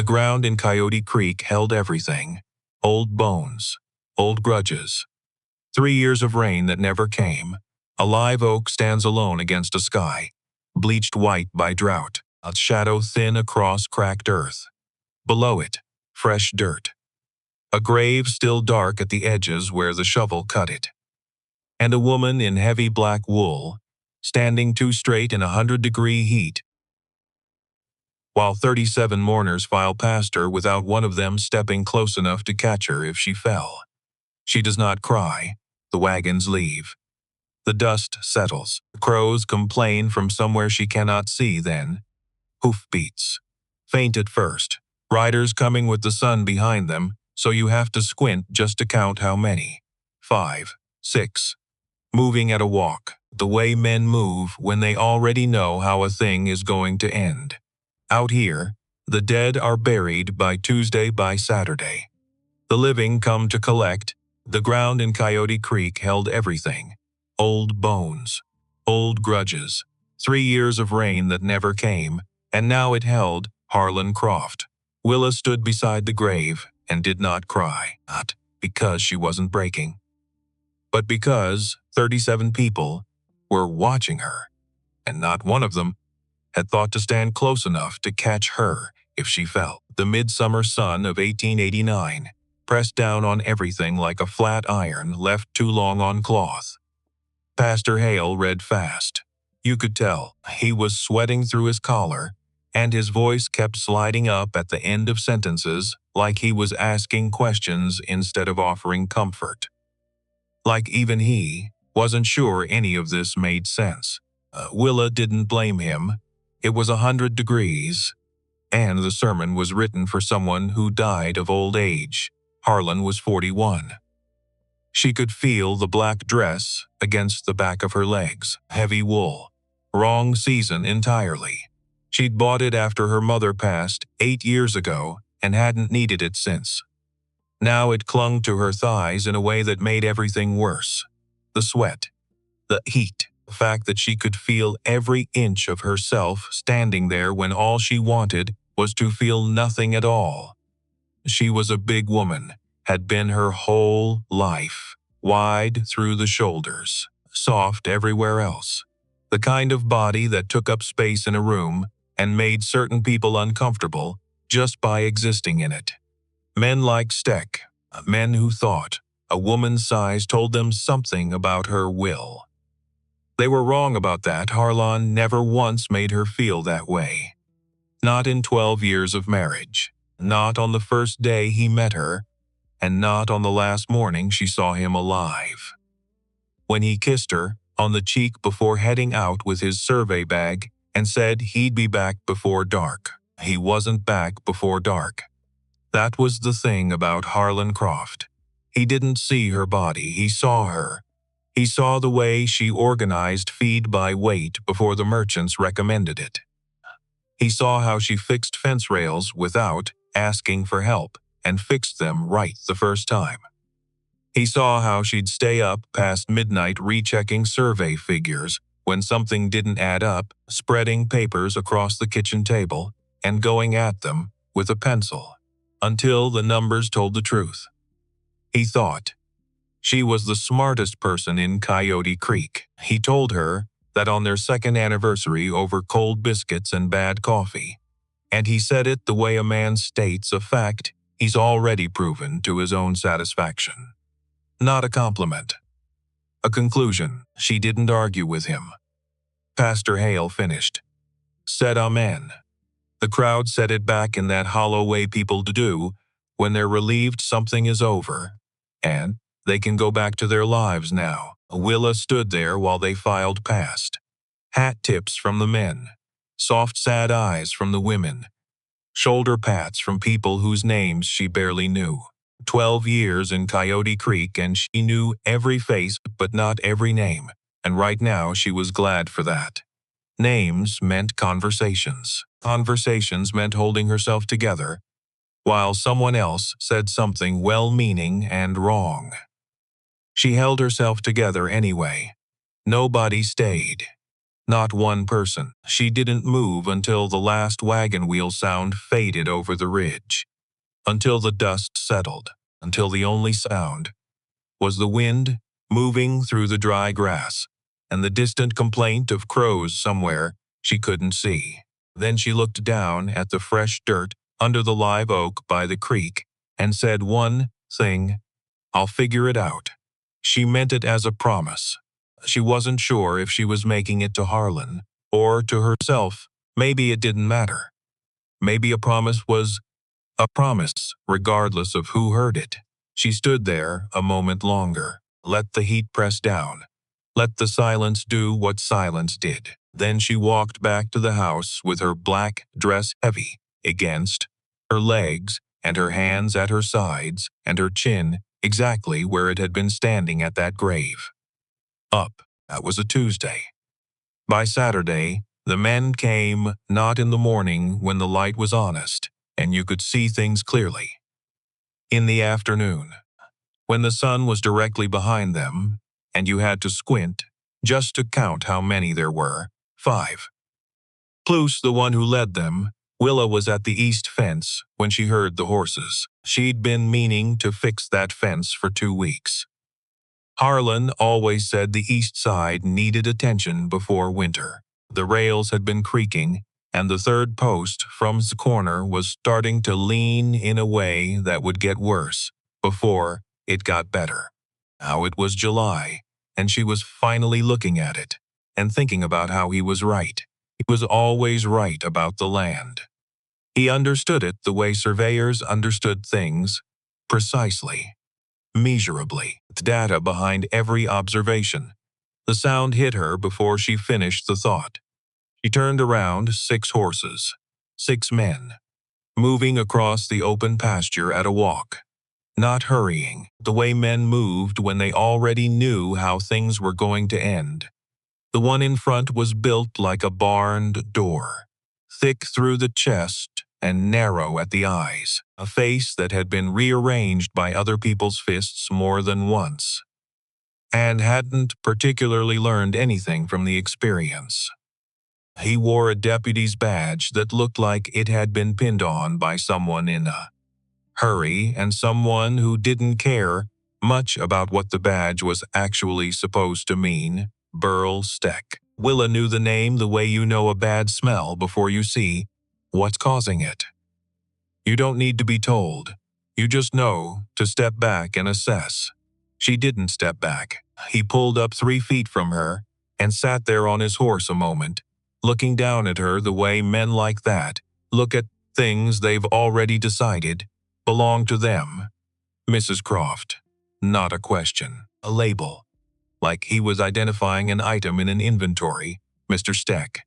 The ground in Coyote Creek held everything: old bones, old grudges. 3 years of rain that never came. A live oak stands alone against a sky, bleached white by drought, a shadow thin across cracked earth. Below it, fresh dirt. A grave still dark at the edges where the shovel cut it. And a woman in heavy black wool, standing too straight in 100-degree heat, while 37 mourners file past her without one of them stepping close enough to catch her if she fell. She does not cry. The wagons leave. The dust settles. Crows complain from somewhere she cannot see then. Hoofbeats. Faint at first. Riders coming with the sun behind them, so you have to squint just to count how many. 5, 6. Moving at a walk, the way men move when they already know how a thing is going to end. Out here, the dead are buried by Tuesday by Saturday. The living come to collect. The ground in Coyote Creek held everything: old bones, old grudges, 3 years of rain that never came, and now it held Harlan Croft. Willa stood beside the grave and did not cry, not because she wasn't breaking, but because 37 people were watching her, and not one of them had thought to stand close enough to catch her if she fell. The midsummer sun of 1889 pressed down on everything like a flat iron left too long on cloth. Pastor Hale read fast. You could tell he was sweating through his collar, and his voice kept sliding up at the end of sentences like he was asking questions instead of offering comfort. Like even he wasn't sure any of this made sense. Willa didn't blame him. It was 100 degrees, and the sermon was written for someone who died of old age. Harlan was 41. She could feel the black dress against the back of her legs, heavy wool. Wrong season entirely. She'd bought it after her mother passed 8 years ago and hadn't needed it since. Now it clung to her thighs in a way that made everything worse. The sweat, the heat, the fact that she could feel every inch of herself standing there when all she wanted was to feel nothing at all. She was a big woman, had been her whole life, wide through the shoulders, soft everywhere else. The kind of body that took up space in a room and made certain people uncomfortable just by existing in it. Men like Steck, men who thought a woman's size told them something about her will. They were wrong about that. Harlan never once made her feel that way. Not in 12 years of marriage. Not on the first day he met her, and not on the last morning she saw him alive. When he kissed her on the cheek before heading out with his survey bag and said he'd be back before dark, he wasn't back before dark. That was the thing about Harlan Croft. He didn't see her body, he saw her. He saw the way she organized feed by weight before the merchants recommended it. He saw how she fixed fence rails without asking for help and fixed them right the first time. He saw how she'd stay up past midnight rechecking survey figures when something didn't add up, spreading papers across the kitchen table and going at them with a pencil until the numbers told the truth. He thought she was the smartest person in Coyote Creek. He told her that on their second anniversary over cold biscuits and bad coffee. And he said it the way a man states a fact he's already proven to his own satisfaction. Not a compliment. A conclusion. She didn't argue with him. Pastor Hale finished. Said amen. The crowd said it back in that hollow way people do when they're relieved something is over, and they can go back to their lives now. Willa stood there while they filed past. Hat tips from the men. Soft sad eyes from the women. Shoulder pats from people whose names she barely knew. 12 years in Coyote Creek and she knew every face but not every name, and right now she was glad for that. Names meant conversations. Conversations meant holding herself together, while someone else said something well-meaning and wrong. She held herself together anyway. Nobody stayed. Not one person. She didn't move until the last wagon wheel sound faded over the ridge, until the dust settled, until the only sound was the wind moving through the dry grass and the distant complaint of crows somewhere she couldn't see. Then she looked down at the fresh dirt under the live oak by the creek and said one thing, "I'll figure it out." She meant it as a promise. She wasn't sure if she was making it to Harlan or to herself. Maybe it didn't matter. Maybe a promise was a promise, regardless of who heard it. She stood there a moment longer, let the heat press down, let the silence do what silence did. Then she walked back to the house with her black dress heavy against her legs and her hands at her sides and her chin exactly where it had been standing at that grave. Up. That was a Tuesday. By Saturday, the men came not in the morning when the light was honest and you could see things clearly. In the afternoon, when the sun was directly behind them, and you had to squint just to count how many there were, 5. Plus the one who led them, Willa was at the east fence when she heard the horses. She'd been meaning to fix that fence for 2 weeks. Harlan always said the east side needed attention before winter. The rails had been creaking, and the third post from the corner was starting to lean in a way that would get worse before it got better. Now it was July, and she was finally looking at it and thinking about how he was right. He was always right about the land. He understood it the way surveyors understood things, precisely, measurably, with data behind every observation. The sound hit her before she finished the thought. She turned around, 6 horses, 6 men, moving across the open pasture at a walk, not hurrying, the way men moved when they already knew how things were going to end. The one in front was built like a barn door, thick through the chest and narrow at the eyes, a face that had been rearranged by other people's fists more than once, and hadn't particularly learned anything from the experience. He wore a deputy's badge that looked like it had been pinned on by someone in a hurry and someone who didn't care much about what the badge was actually supposed to mean. Burl Steck. Willa knew the name the way you know a bad smell before you see what's causing it. You don't need to be told. You just know to step back and assess. She didn't step back. He pulled up 3 feet from her and sat there on his horse a moment, looking down at her the way men like that look at things they've already decided belong to them. Mrs. Croft. Not a question. A label. Like he was identifying an item in an inventory. Mr. Steck.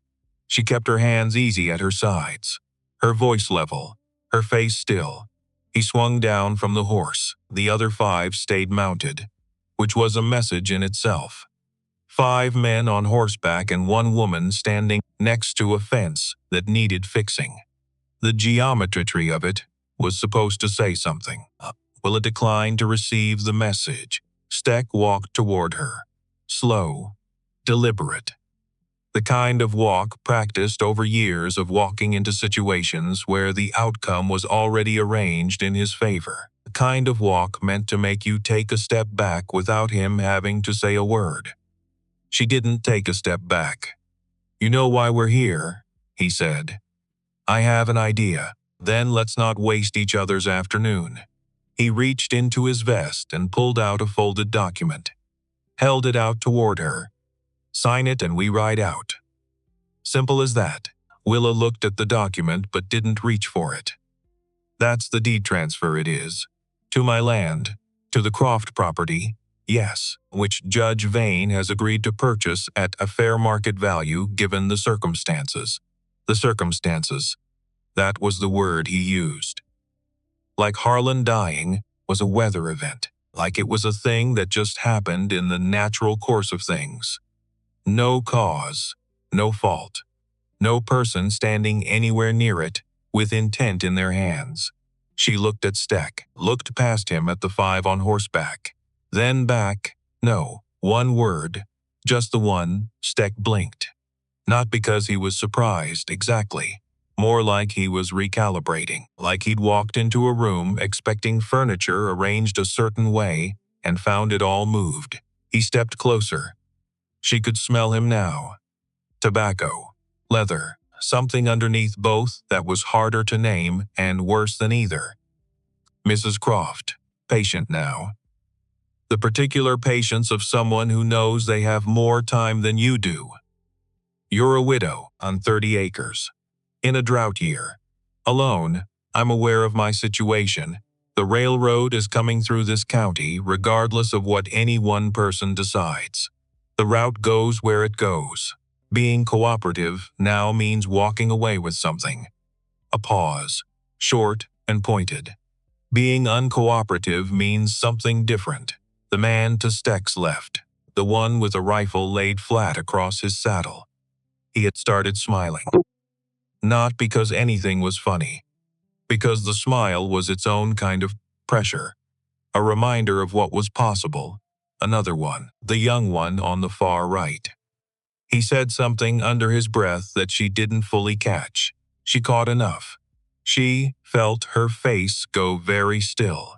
She kept her hands easy at her sides, her voice level, her face still. He swung down from the horse. The other 5 stayed mounted, which was a message in itself. 5 men on horseback and 1 woman standing next to a fence that needed fixing. The geometry of it was supposed to say something. Willa declined to receive the message. Steck walked toward her. Slow, deliberate. The kind of walk practiced over years of walking into situations where the outcome was already arranged in his favor. The kind of walk meant to make you take a step back without him having to say a word. She didn't take a step back. "You know why we're here," he said. "I have an idea. Then let's not waste each other's afternoon." He reached into his vest and pulled out a folded document, held it out toward her. "Sign it and we ride out." Simple as that. Willa looked at the document but didn't reach for it. "That's the deed transfer, it is. To my land, to the Croft property, yes, which Judge Vane has agreed to purchase at a fair market value given the circumstances." The circumstances. That was the word he used. Like Harlan dying was a weather event, like it was a thing that just happened in the natural course of things. No cause, no fault, no person standing anywhere near it with intent in their hands. She looked at Steck, looked past him at the 5 on horseback, then back. No, one word, just the one. Steck blinked. Not because he was surprised, exactly. More like he was recalibrating, like he'd walked into a room expecting furniture arranged a certain way and found it all moved. He stepped closer. She could smell him now. Tobacco, leather, something underneath both that was harder to name and worse than either. Mrs. Croft, patient now. The particular patience of someone who knows they have more time than you do. You're a widow on 30 acres. In a drought year. Alone, I'm aware of my situation. The railroad is coming through this county regardless of what any one person decides. The route goes where it goes. Being cooperative now means walking away with something. A pause, short and pointed. Being uncooperative means something different. The man to Steck's left, the one with a rifle laid flat across his saddle. He had started smiling. Not because anything was funny, because the smile was its own kind of pressure, a reminder of what was possible. Another one, the young one on the far right. He said something under his breath that she didn't fully catch. She caught enough. She felt her face go very still.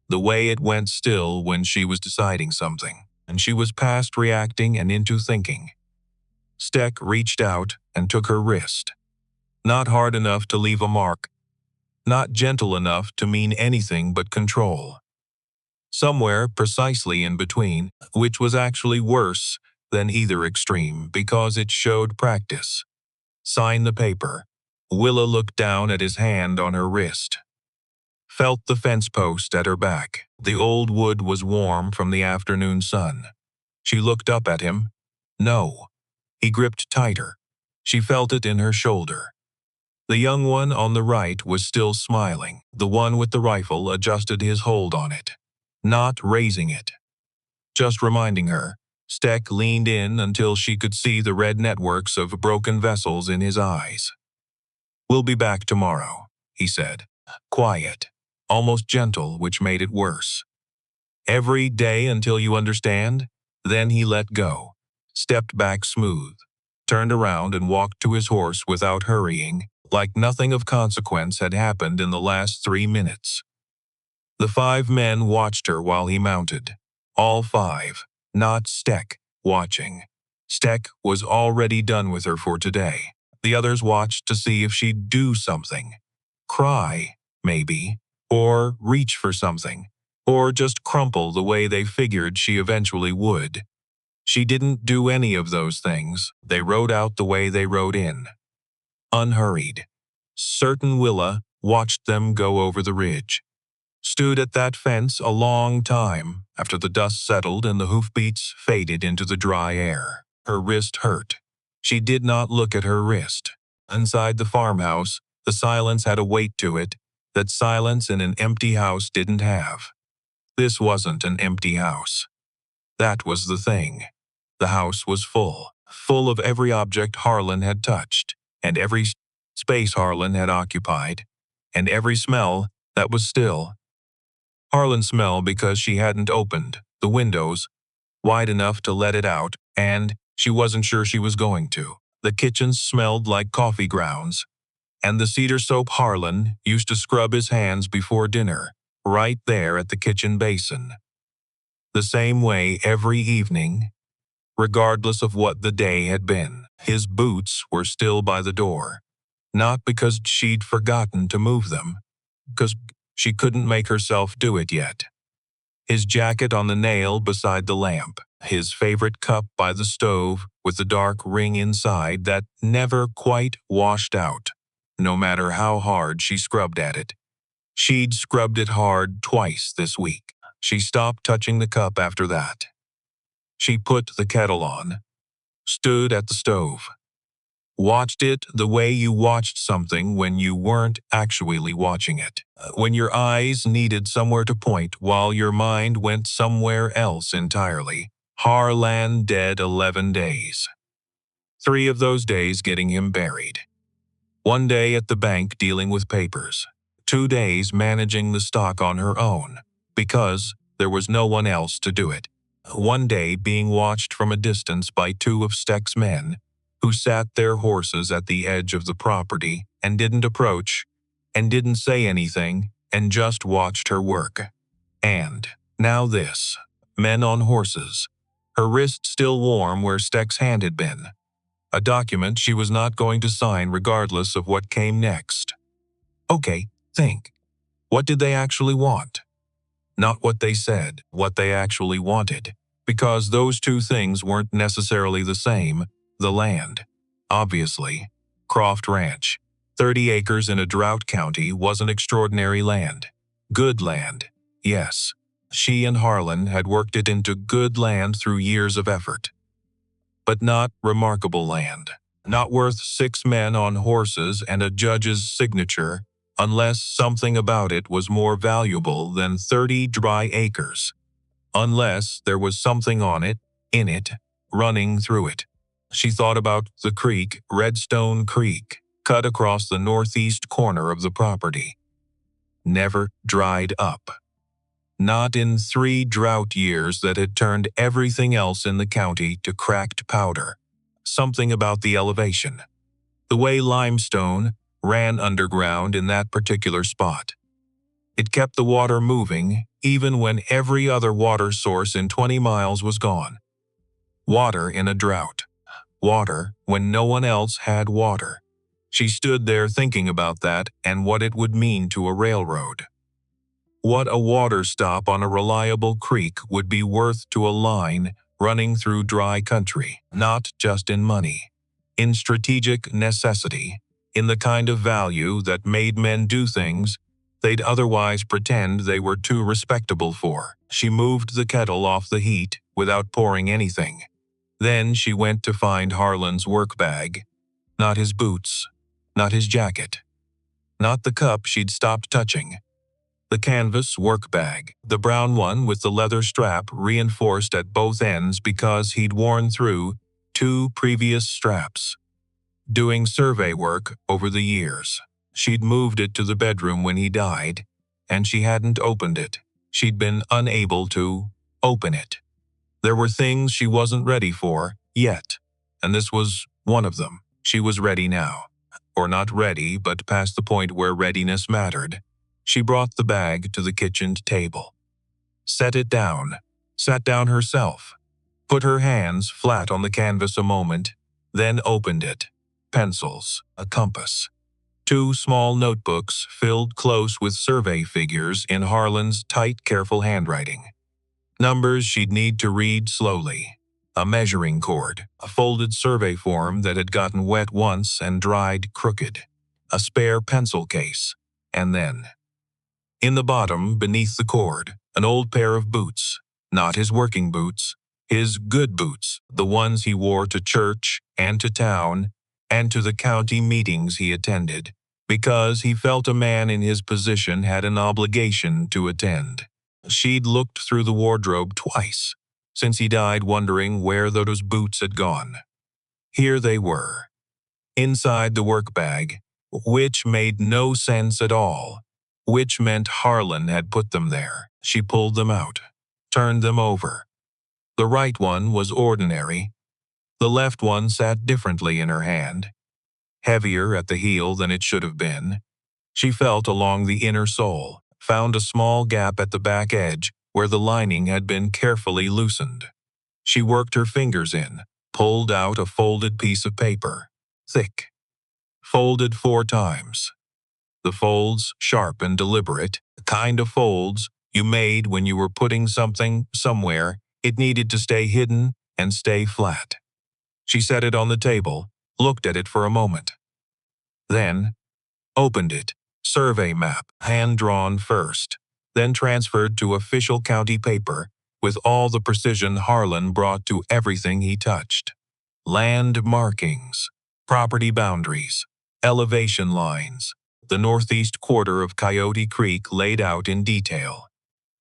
The way it went still when she was deciding something, and she was past reacting and into thinking. Steck reached out and took her wrist. Not hard enough to leave a mark. Not gentle enough to mean anything but control. Somewhere precisely in between, which was actually worse than either extreme because it showed practice. Sign the paper. Willa looked down at his hand on her wrist. Felt the fence post at her back. The old wood was warm from the afternoon sun. She looked up at him. No. He gripped tighter. She felt it in her shoulder. The young one on the right was still smiling. The one with the rifle adjusted his hold on it, not raising it. Just reminding her. Steck leaned in until she could see the red networks of broken vessels in his eyes. "We'll be back tomorrow," he said. Quiet, almost gentle, which made it worse. "Every day until you understand?" Then he let go, stepped back smooth, turned around and walked to his horse without hurrying, like nothing of consequence had happened in the last 3 minutes. The 5 men watched her while he mounted. All 5, not Steck, watching. Steck was already done with her for today. The others watched to see if she'd do something. Cry, maybe, or reach for something, or just crumple the way they figured she eventually would. She didn't do any of those things. They rode out the way they rode in. Unhurried. Certain Willa watched them go over the ridge. Stood at that fence a long time after the dust settled and the hoofbeats faded into the dry air. Her wrist hurt. She did not look at her wrist. Inside the farmhouse, the silence had a weight to it that silence in an empty house didn't have. This wasn't an empty house. That was the thing. The house was full of every object Harlan had touched, and every space Harlan had occupied, and every smell that was still. Harlan's smell because she hadn't opened the windows wide enough to let it out, and she wasn't sure she was going to. The kitchen smelled like coffee grounds, and the cedar soap Harlan used to scrub his hands before dinner, right there at the kitchen basin. The same way every evening, regardless of what the day had been. His boots were still by the door, not because she'd forgotten to move them, because she couldn't make herself do it yet. His jacket on the nail beside the lamp, his favorite cup by the stove with the dark ring inside that never quite washed out, no matter how hard she scrubbed at it. She'd scrubbed it hard twice this week. She stopped touching the cup after that. She put the kettle on, stood at the stove, watched it the way you watched something when you weren't actually watching it, when your eyes needed somewhere to point while your mind went somewhere else entirely. Harlan dead 11 days. 3 of those days getting him buried. 1 day at the bank dealing with papers. 2 days managing the stock on her own, because there was no one else to do it. 1 day being watched from a distance by 2 of Steck's men, who sat their horses at the edge of the property and didn't approach, and didn't say anything, and just watched her work. And now this. Men on horses. Her wrist still warm where Steck's hand had been. A document she was not going to sign regardless of what came next. Okay, think. What did they actually want? Not what they said, what they actually wanted. Because those two things weren't necessarily the same. The land. Obviously. Croft Ranch. 30 acres in a drought county wasn't extraordinary land. Good land. Yes. She and Harlan had worked it into good land through years of effort. But not remarkable land. Not worth 6 men on horses and a judge's signature, unless something about it was more valuable than 30 dry acres. Unless there was something on it, in it, running through it. She thought about the creek, Redstone Creek, cut across the northeast corner of the property. Never dried up. Not in 3 drought years that had turned everything else in the county to cracked powder. Something about the elevation. The way limestone ran underground in that particular spot. It kept the water moving even when every other water source in 20 miles was gone. Water in a drought. Water when no one else had water. She stood there thinking about that and what it would mean to a railroad. What a water stop on a reliable creek would be worth to a line running through dry country, not just in money, in strategic necessity, in the kind of value that made men do things they'd otherwise pretend they were too respectable for. She moved the kettle off the heat without pouring anything. Then she went to find Harlan's work bag. Not his boots, not his jacket, not the cup she'd stopped touching. The canvas work bag, the brown one with the leather strap reinforced at both ends because he'd worn through 2 previous straps. Doing survey work over the years. She'd moved it to the bedroom when he died, and she hadn't opened it. She'd been unable to open it. There were things she wasn't ready for yet, and this was one of them. She was ready now. Or not ready, but past the point where readiness mattered. She brought the bag to the kitchen table. Set it down. Sat down herself. Put her hands flat on the canvas a moment, then opened it. Pencils, a compass. 2 small notebooks filled close with survey figures in Harlan's tight, careful handwriting. Numbers she'd need to read slowly. A measuring cord, a folded survey form that had gotten wet once and dried crooked. A spare pencil case. And then, in the bottom, beneath the cord, an old pair of boots. Not his working boots. His good boots, the ones he wore to church and to town and to the county meetings he attended, because he felt a man in his position had an obligation to attend. She'd looked through the wardrobe twice, since he died, wondering where those boots had gone. Here they were, inside the work bag, which made no sense at all, which meant Harlan had put them there. She pulled them out, turned them over. The right one was ordinary. The left one sat differently in her hand, heavier at the heel than it should have been. She felt along the inner sole, found a small gap at the back edge where the lining had been carefully loosened. She worked her fingers in, pulled out a folded piece of paper, thick, folded 4 times. The folds sharp and deliberate, the kind of folds you made when you were putting something somewhere it needed to stay hidden and stay flat. She set it on the table, looked at it for a moment. Then, opened it. Survey map, hand-drawn first, then transferred to official county paper with all the precision Harlan brought to everything he touched. Land markings, property boundaries, elevation lines, the northeast quarter of Coyote Creek laid out in detail.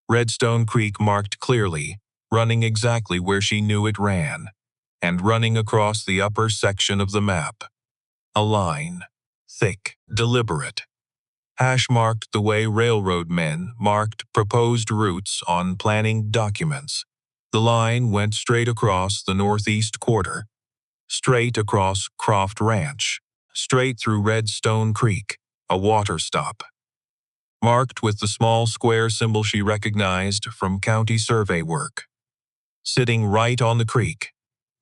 Redstone Creek marked clearly, running exactly where she knew it ran, and running across the upper section of the map. A line, thick, deliberate. Hash marked the way railroad men marked proposed routes on planning documents. The line went straight across the northeast quarter, straight across Croft Ranch, straight through Redstone Creek, a water stop, marked with the small square symbol she recognized from county survey work. Sitting right on the creek,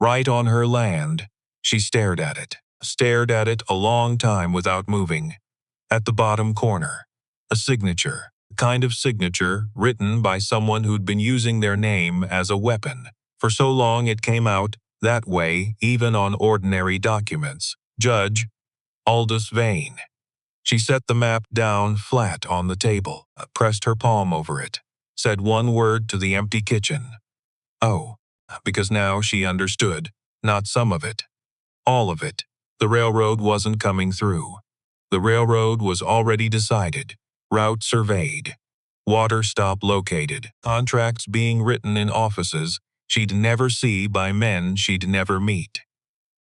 right on her land, she stared at it a long time without moving. At the bottom corner, a signature, a kind of signature written by someone who'd been using their name as a weapon. For so long it came out that way even on ordinary documents. Judge Aldous Vane. She set the map down flat on the table, pressed her palm over it, said one word to the empty kitchen. Oh, because now she understood, not some of it, all of it. The railroad wasn't coming through. The railroad was already decided, route surveyed, water stop located, contracts being written in offices she'd never see by men she'd never meet.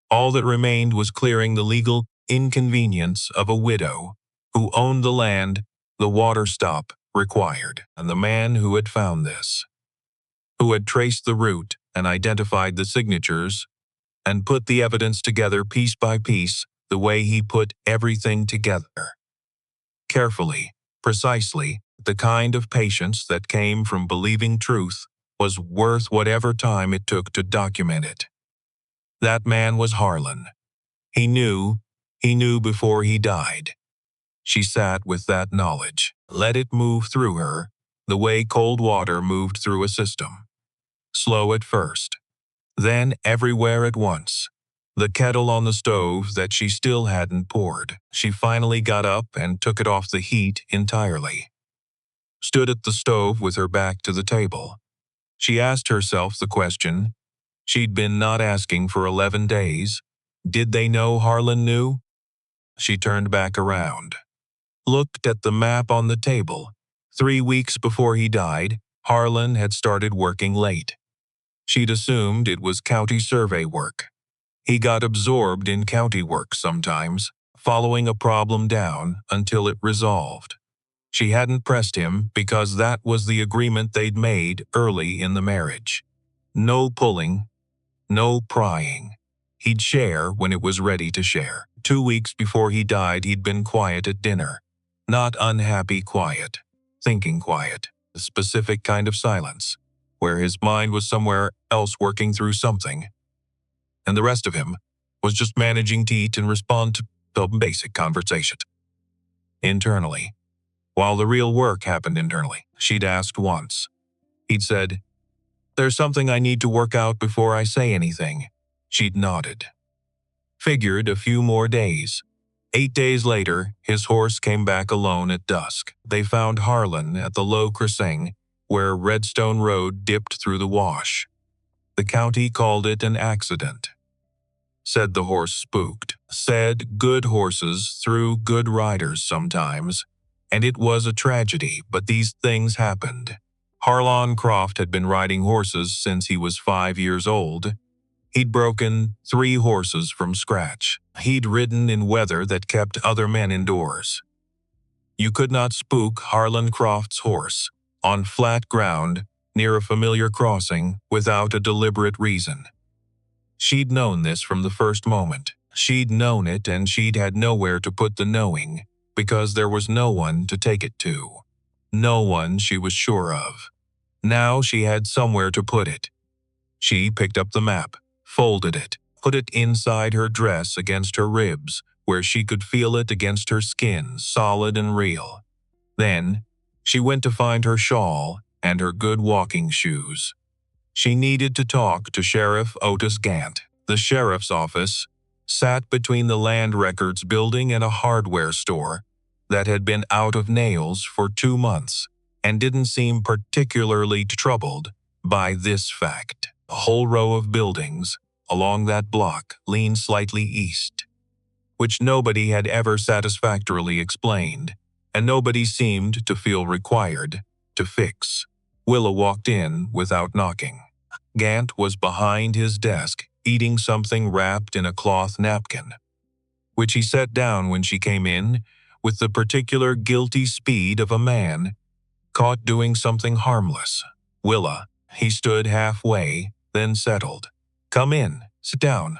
All that remained was clearing the legal inconvenience of a widow who owned the land the water stop required, and the man who had found this, who had traced the route and identified the signatures and put the evidence together piece by piece the way he put everything together. Carefully, precisely, the kind of patience that came from believing truth was worth whatever time it took to document it. That man was Harlan. He knew before he died. She sat with that knowledge, let it move through her, the way cold water moved through a system. Slow at first, then everywhere at once. The kettle on the stove that she still hadn't poured. She finally got up and took it off the heat entirely. Stood at the stove with her back to the table. She asked herself the question she'd been not asking for 11 days. Did they know Harlan knew? She turned back around. Looked at the map on the table. 3 weeks before he died, Harlan had started working late. She'd assumed it was county survey work. He got absorbed in county work sometimes, following a problem down until it resolved. She hadn't pressed him because that was the agreement they'd made early in the marriage. No pulling, no prying. He'd share when it was ready to share. 2 weeks before he died, he'd been quiet at dinner. Not unhappy quiet, thinking quiet, a specific kind of silence, where his mind was somewhere else working through something, and the rest of him was just managing to eat and respond to basic conversations. Internally, while the real work happened internally, she'd asked once. He'd said, "There's something I need to work out before I say anything." She'd nodded. Figured a few more days. 8 days later, his horse came back alone at dusk. They found Harlan at the low crossing where Redstone Road dipped through the wash. The county called it an accident. Said the horse spooked. Said good horses threw good riders sometimes, and it was a tragedy, but these things happened. Harlan Croft had been riding horses since he was 5 years old. He'd broken 3 horses from scratch. He'd ridden in weather that kept other men indoors. You could not spook Harlan Croft's horse on flat ground near a familiar crossing without a deliberate reason. She'd known this from the first moment. She'd known it, and she'd had nowhere to put the knowing because there was no one to take it to. No one she was sure of. Now she had somewhere to put it. She picked up the map, folded it, put it inside her dress against her ribs, where she could feel it against her skin, solid and real. Then, she went to find her shawl and her good walking shoes. She needed to talk to Sheriff Otis Gant. The sheriff's office sat between the land records building and a hardware store that had been out of nails for 2 months and didn't seem particularly troubled by this fact. A whole row of buildings along that block leaned slightly east, which nobody had ever satisfactorily explained, and nobody seemed to feel required to fix. Willa walked in without knocking. Gant was behind his desk, eating something wrapped in a cloth napkin, which he set down when she came in with the particular guilty speed of a man caught doing something harmless. "Willa," he stood halfway, then settled. "Come in, sit down."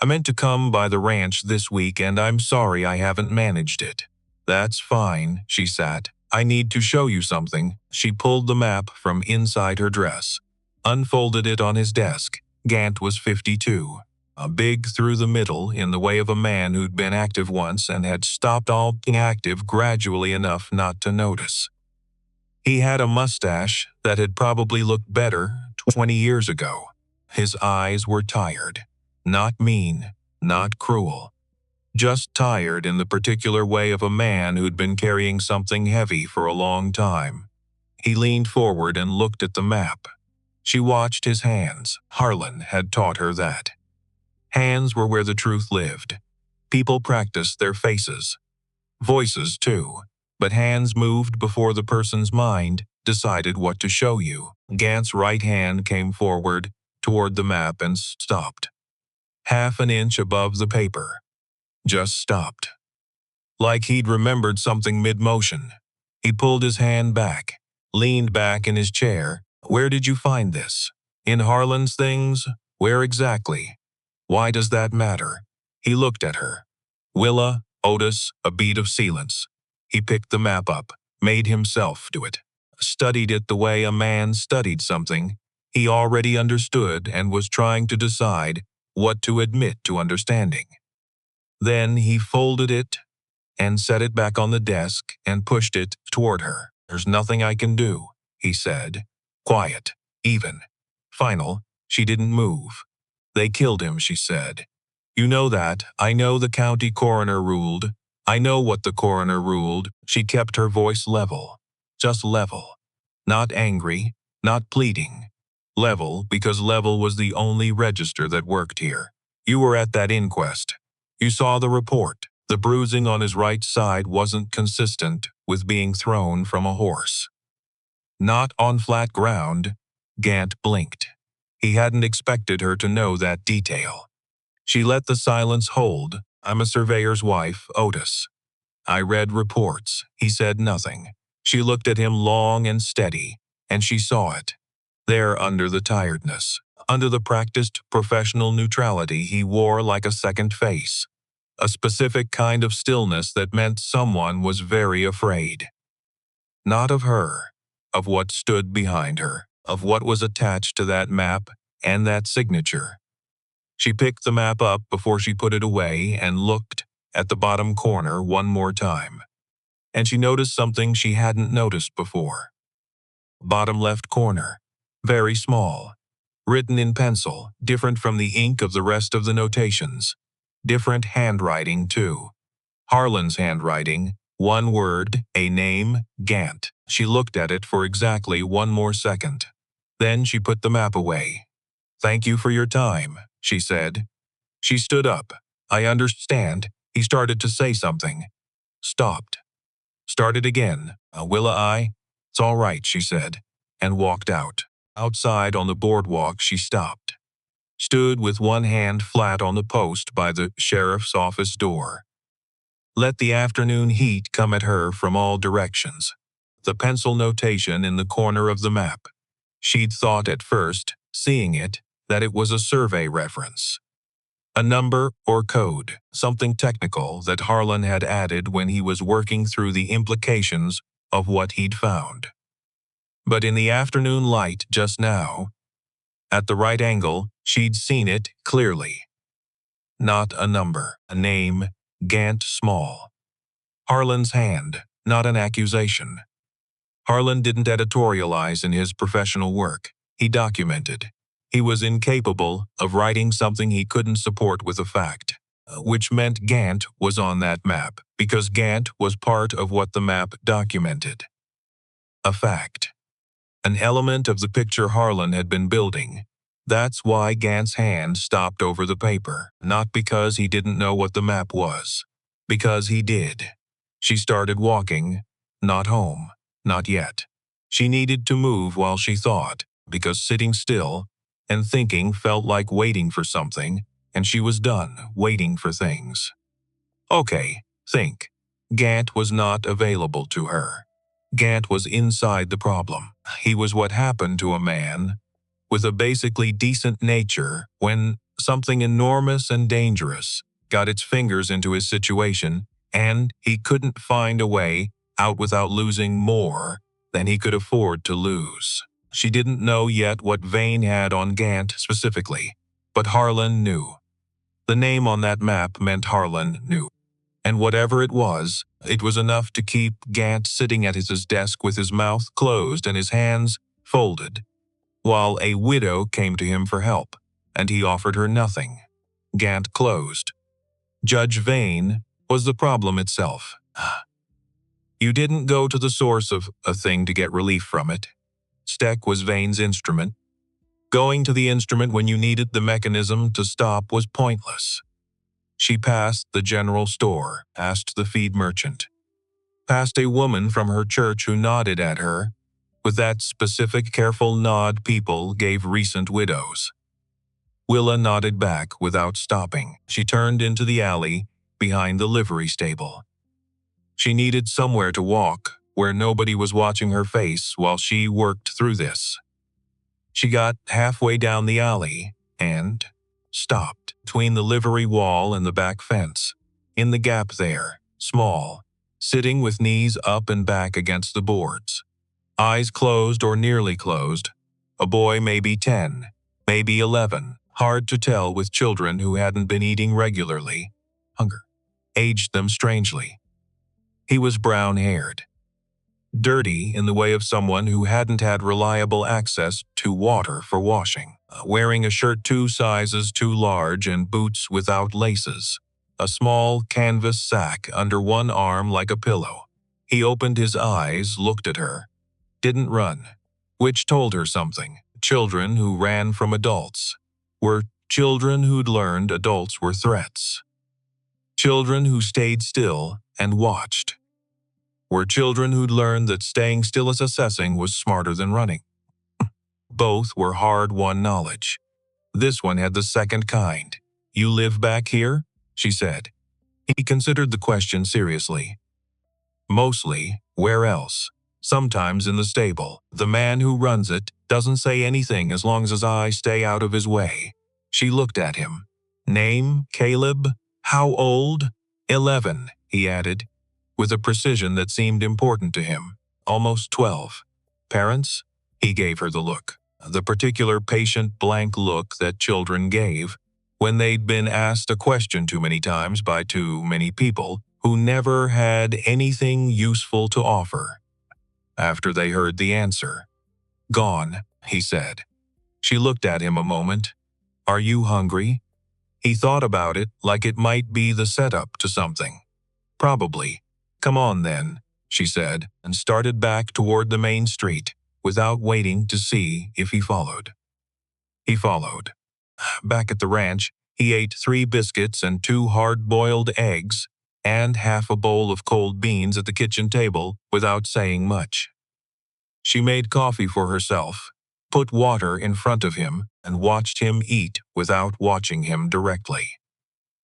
I meant to come by the ranch this week and I'm sorry I haven't managed it. That's fine, she sat. I need to show you something. She pulled the map from inside her dress, unfolded it on his desk. Gant was 52. A big through the middle in the way of a man who'd been active once and had stopped all being active gradually enough not to notice. He had a mustache that had probably looked better 20 years ago. His eyes were tired. Not mean, not cruel. Just tired in the particular way of a man who'd been carrying something heavy for a long time. He leaned forward and looked at the map. She watched his hands. Harlan had taught her that. Hands were where the truth lived. People practiced their faces. Voices, too. But hands moved before the person's mind decided what to show you. Gant's right hand came forward toward the map and stopped. Half an inch above the paper. Just stopped. Like he'd remembered something mid-motion. He pulled his hand back, leaned back in his chair. Where did you find this? In Harlan's things? Where exactly? Why does that matter? He looked at her. Willa, Otis, a bead of silence. He picked the map up, made himself do it. Studied it the way a man studied something he already understood and was trying to decide what to admit to understanding. Then he folded it and set it back on the desk and pushed it toward her. There's nothing I can do, he said. Quiet, even. Final. She didn't move. They killed him, she said. You know that. I know the county coroner ruled. I know what the coroner ruled. She kept her voice level. Just level. Not angry, not pleading. Level because level was the only register that worked here. You were at that inquest. You saw the report. The bruising on his right side wasn't consistent with being thrown from a horse. Not on flat ground. Gant blinked. He hadn't expected her to know that detail. She let the silence hold. I'm a surveyor's wife, Otis. I read reports. He said nothing. She looked at him long and steady, and she saw it. There under the tiredness, under the practiced professional neutrality he wore like a second face. A specific kind of stillness that meant someone was very afraid. Not of her, of what stood behind her, of what was attached to that map and that signature. She picked the map up before she put it away and looked at the bottom corner one more time. And she noticed something she hadn't noticed before. Bottom left corner, very small, written in pencil, different from the ink of the rest of the notations. Different handwriting, too. Harlan's handwriting, one word, a name, Gant. She looked at it for exactly one more second. Then she put the map away. Thank you for your time, she said. She stood up. I understand. He started to say something. Stopped. Started again. Willa, it's all right, she said, and walked out. Outside on the boardwalk she stopped. Stood with one hand flat on the post by the sheriff's office door. Let the afternoon heat come at her from all directions. The pencil notation in the corner of the map. She'd thought at first, seeing it, that it was a survey reference. A number or code, something technical that Harlan had added when he was working through the implications of what he'd found. But in the afternoon light just now, at the right angle, she'd seen it clearly. Not a number, a name, Gant small. Harlan's hand, not an accusation. Harlan didn't editorialize in his professional work. He documented. He was incapable of writing something he couldn't support with a fact, which meant Gant was on that map, because Gant was part of what the map documented. A fact. An element of the picture Harlan had been building. That's why Gant's hand stopped over the paper, not because he didn't know what the map was. Because he did. She started walking, not home, not yet. She needed to move while she thought, because sitting still and thinking felt like waiting for something, and she was done waiting for things. Okay, think. Gant was not available to her. Gant was inside the problem. He was what happened to a man with a basically decent nature when Something enormous and dangerous got its fingers into his situation, and he couldn't find a way out without losing more than he could afford to lose. She didn't know yet what Vane had on Gant specifically, but Harlan knew. The name on that map meant Harlan knew. And whatever it was enough to keep Gant sitting at his desk with his mouth closed and his hands folded, while a widow came to him for help, and he offered her nothing. Gant closed. Judge Vane was the problem itself. You didn't go to the source of a thing to get relief from it. Steck was Vane's instrument. Going to the instrument when you needed the mechanism to stop was pointless. She passed the general store, asked the feed merchant, passed a woman from her church who nodded at her, with that specific careful nod people gave recent widows. Willa nodded back without stopping. She turned into the alley behind the livery stable. She needed somewhere to walk, where nobody was watching her face while she worked through this. She got halfway down the alley and stopped between the livery wall and the back fence. In the gap there, small, sitting with knees up and back against the boards. Eyes closed or nearly closed. A boy maybe 10, maybe 11. Hard to tell with children who hadn't been eating regularly. Hunger aged them strangely. He was brown-haired. Dirty in the way of someone who hadn't had reliable access to water for washing. Wearing a shirt 2 sizes too large and boots without laces. A small canvas sack under one arm like a pillow. He opened his eyes, looked at her. Didn't run. Which told her something. Children who ran from adults were children who'd learned adults were threats. Children who stayed still and watched were children who'd learned that staying still as assessing was smarter than running. Both were hard-won knowledge. This one had the second kind. You live back here? She said. He considered the question seriously. Mostly, where else? Sometimes in the stable. The man who runs it doesn't say anything as long as I stay out of his way. She looked at him. Name, Caleb? How old? 11, he added, with a precision that seemed important to him. Almost 12. Parents? He gave her the look. The particular patient blank look that children gave when they'd been asked a question too many times by too many people who never had anything useful to offer. After they heard the answer. Gone, he said. She looked at him a moment. Are you hungry? He thought about it like it might be the setup to something. Probably. Come on then, she said, and started back toward the main street, without waiting to see if he followed. He followed. Back at the ranch, he ate 3 biscuits and 2 hard-boiled eggs, and half a bowl of cold beans at the kitchen table without saying much. She made coffee for herself, put water in front of him, and watched him eat without watching him directly.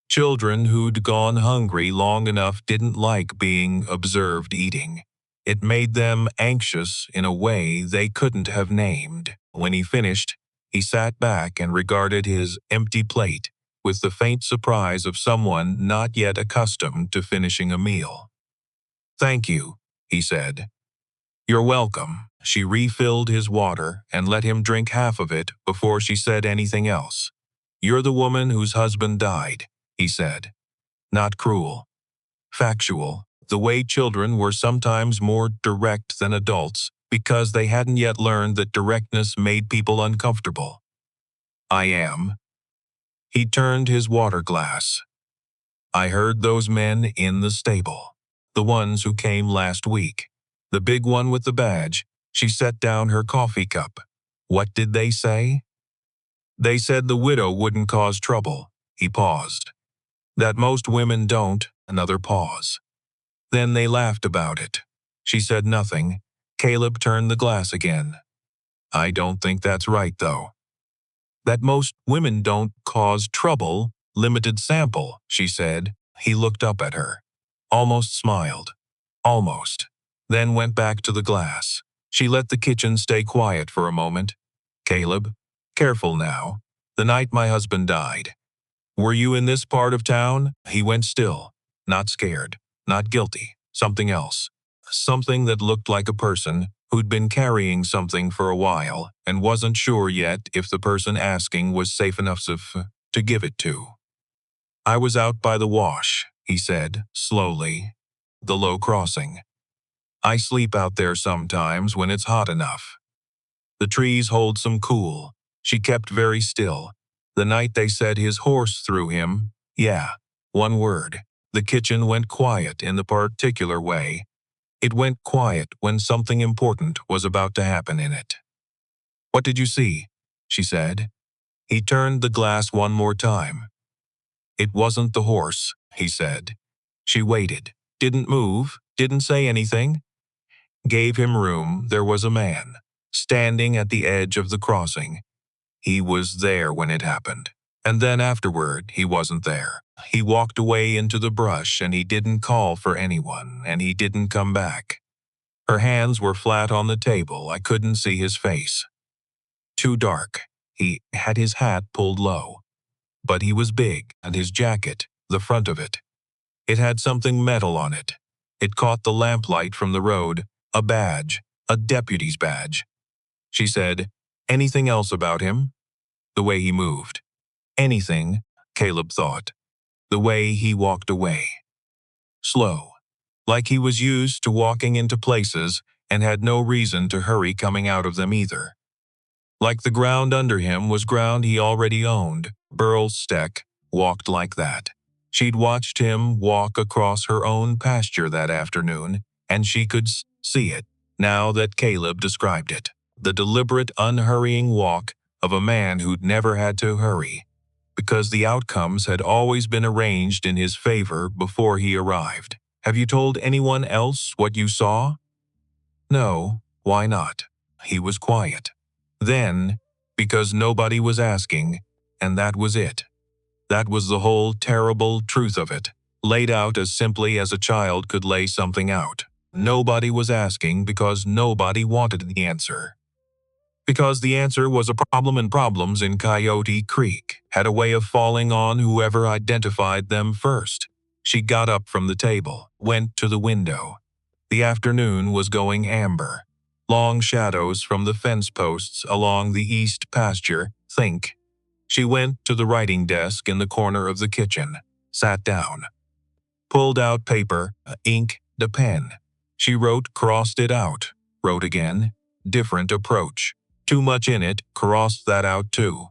Children who'd gone hungry long enough didn't like being observed eating. It made them anxious in a way they couldn't have named. When he finished, he sat back and regarded his empty plate with the faint surprise of someone not yet accustomed to finishing a meal. Thank you, he said. You're welcome. She refilled his water and let him drink half of it before she said anything else. You're the woman whose husband died, he said. Not cruel. Factual, the way children were sometimes more direct than adults because they hadn't yet learned that directness made people uncomfortable. I am. He turned his water glass. I heard those men in the stable, the ones who came last week. The big one with the badge. She set down her coffee cup. What did they say? They said the widow wouldn't cause trouble. He paused. That most women don't. Another pause. Then they laughed about it. She said nothing. Caleb turned the glass again. I don't think that's right, though. That most women don't cause trouble. Limited sample, she said. He looked up at her. Almost smiled. Almost. Then went back to the glass. She let the kitchen stay quiet for a moment. Caleb, careful now. The night my husband died. Were you in this part of town? He went still. Not scared. Not guilty. Something else. Something that looked like a person who'd been carrying something for a while and wasn't sure yet if the person asking was safe enough to give it to. I was out by the wash, he said, slowly. The low crossing. I sleep out there sometimes when it's hot enough. The trees hold some cool. She kept very still. The night they said his horse threw him, yeah, one word. The kitchen went quiet in the particular way. It went quiet when something important was about to happen in it. What did you see? She said. He turned the glass one more time. It wasn't the horse, he said. She waited, didn't move, didn't say anything. Gave him room. There was a man, standing at the edge of the crossing. He was there when it happened. And then afterward, he wasn't there. He walked away into the brush and he didn't call for anyone and he didn't come back. Her hands were flat on the table. I couldn't see his face. Too dark. He had his hat pulled low. But he was big, and his jacket, the front of it. It had something metal on it. It caught the lamplight from the road, a badge, a deputy's badge. She said, anything else about him? The way he moved. Anything, Caleb thought. The way he walked away. Slow. Like he was used to walking into places and had no reason to hurry coming out of them either. Like the ground under him was ground he already owned. Burl Steck walked like that. She'd watched him walk across her own pasture that afternoon, and she could see it, now that Caleb described it. The deliberate, unhurrying walk of a man who'd never had to hurry, because the outcomes had always been arranged in his favor before he arrived. Have you told anyone else what you saw? No, why not? He was quiet. Then, because nobody was asking, and that was it. That was the whole terrible truth of it, laid out as simply as a child could lay something out. Nobody was asking because nobody wanted the answer. Because the answer was a problem, and problems in Coyote Creek had a way of falling on whoever identified them first. She got up from the table, went to the window. The afternoon was going amber. Long shadows from the fence posts along the east pasture, think. She went to the writing desk in the corner of the kitchen, sat down. Pulled out paper, ink, a pen. She wrote, crossed it out. Wrote again. Different approach. Too much in it, crossed that out too.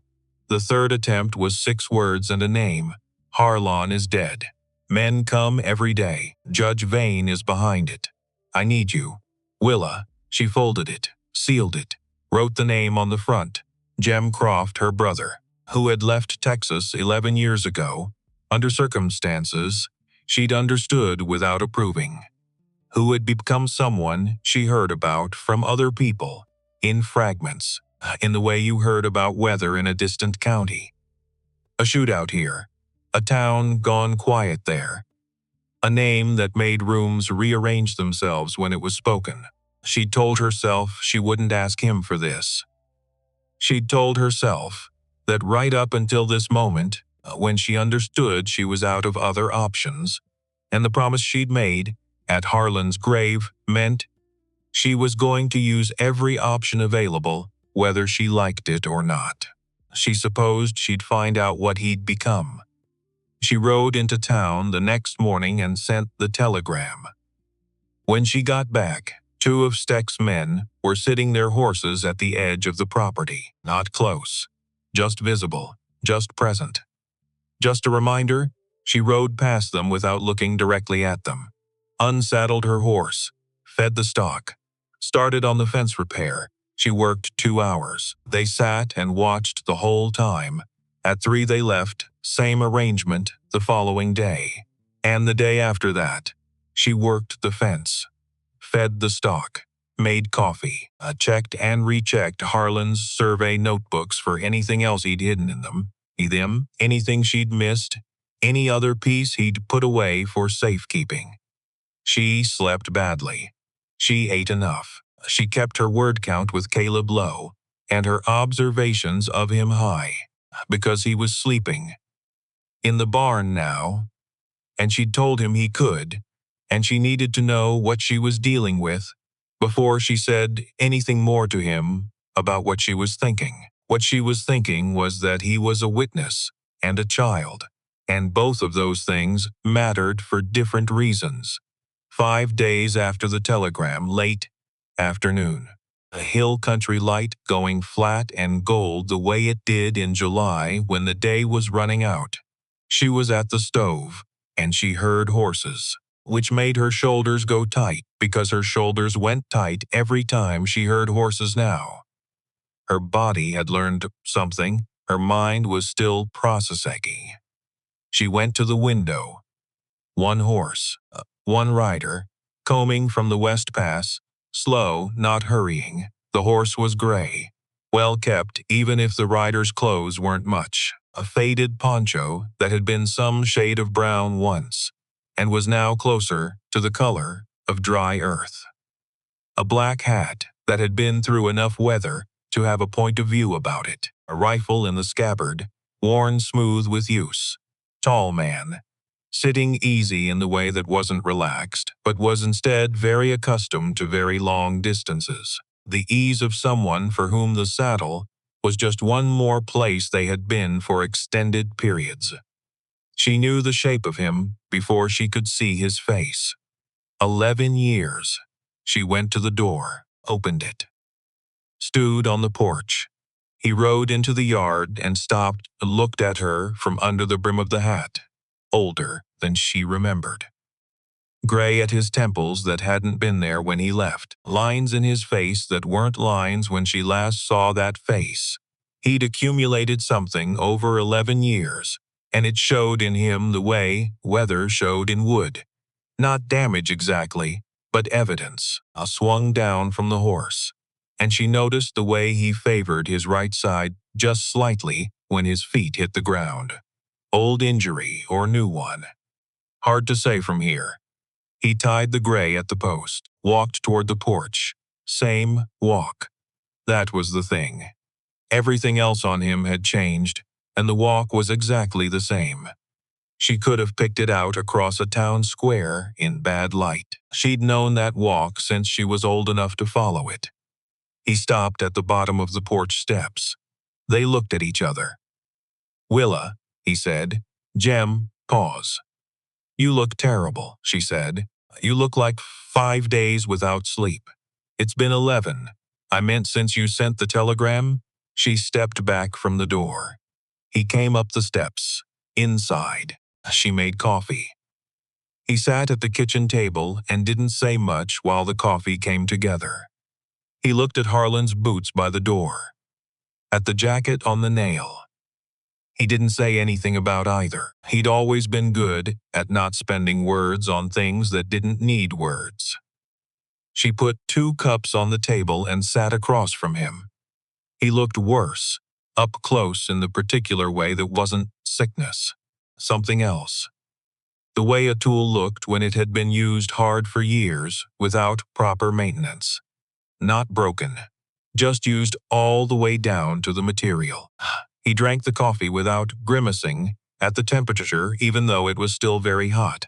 The third attempt was 6 words and a name. Harlan is dead. Men come every day. Judge Vane is behind it. I need you. Willa. She folded it, sealed it, wrote the name on the front. Jem Croft, her brother, who had left Texas 11 years ago, under circumstances she'd understood without approving. Who had become someone she heard about from other people, in fragments, in the way you heard about weather in a distant county. A shootout here, a town gone quiet there. A name that made rooms rearrange themselves when it was spoken. She'd told herself she wouldn't ask him for this. She'd told herself that right up until this moment, when she understood she was out of other options, and the promise she'd made at Harlan's grave meant she was going to use every option available, whether she liked it or not. She supposed she'd find out what he'd become. She rode into town the next morning and sent the telegram. When she got back, 2 of Steck's men were sitting their horses at the edge of the property, not close, just visible, just present. Just a reminder, she rode past them without looking directly at them, unsaddled her horse, fed the stock, started on the fence repair. She worked 2 hours. They sat and watched the whole time. At 3 they left, same arrangement the following day. And the day after that, she worked the fence. Fed the stock, made coffee, checked and rechecked Harlan's survey notebooks for anything else he'd hidden in them, anything she'd missed, any other piece he'd put away for safekeeping. She slept badly. She ate enough. She kept her word count with Caleb low, and her observations of him high. because he was sleeping in the barn now, and she'd told him he could, and she needed to know what she was dealing with before she said anything more to him about what she was thinking. What she was thinking was that he was a witness and a child, and both of those things mattered for different reasons. 5 days after the telegram, late afternoon. A hill country light going flat and gold the way it did in July when the day was running out. She was at the stove, and she heard horses, which made her shoulders go tight because her shoulders went tight every time she heard horses now. Her body had learned something, her mind was still processing. She went to the window. One horse, one rider, combing from the west pass, slow, not hurrying. The horse was gray, well kept even if the rider's clothes weren't much. A faded poncho that had been some shade of brown once, and was now closer to the color of dry earth. A black hat that had been through enough weather to have a point of view about it. A rifle in the scabbard, worn smooth with use. Tall man, sitting easy in the way that wasn't relaxed, but was instead very accustomed to very long distances. The ease of someone for whom the saddle was just one more place they had been for extended periods. She knew the shape of him before she could see his face. 11 years. She went to the door, opened it. Stood on the porch. He rode into the yard and stopped and looked at her from under the brim of the hat. Older than she remembered. Gray at his temples that hadn't been there when he left. Lines in his face that weren't lines when she last saw that face. He'd accumulated something over 11 years, and it showed in him the way weather showed in wood. Not damage exactly, but evidence. Swung down from the horse, and she noticed the way he favored his right side just slightly when his feet hit the ground. Old injury or new one. Hard to say from here. He tied the gray at the post, walked toward the porch. Same walk. That was the thing. Everything else on him had changed, and the walk was exactly the same. She could have picked it out across a town square in bad light. She'd known that walk since she was old enough to follow it. He stopped at the bottom of the porch steps. They looked at each other. "Willa," he said. Jem, pause. "You look terrible," she said. "You look like 5 days without sleep." "It's been 11. I meant since you sent the telegram." She stepped back from the door. He came up the steps. Inside. She made coffee. He sat at the kitchen table and didn't say much while the coffee came together. He looked at Harlan's boots by the door. At the jacket on the nail. He didn't say anything about either. He'd always been good at not spending words on things that didn't need words. She put 2 cups on the table and sat across from him. He looked worse, up close in the particular way that wasn't sickness. Something else. The way a tool looked when it had been used hard for years without proper maintenance. Not broken. Just used all the way down to the material. He drank the coffee without grimacing at the temperature even though it was still very hot.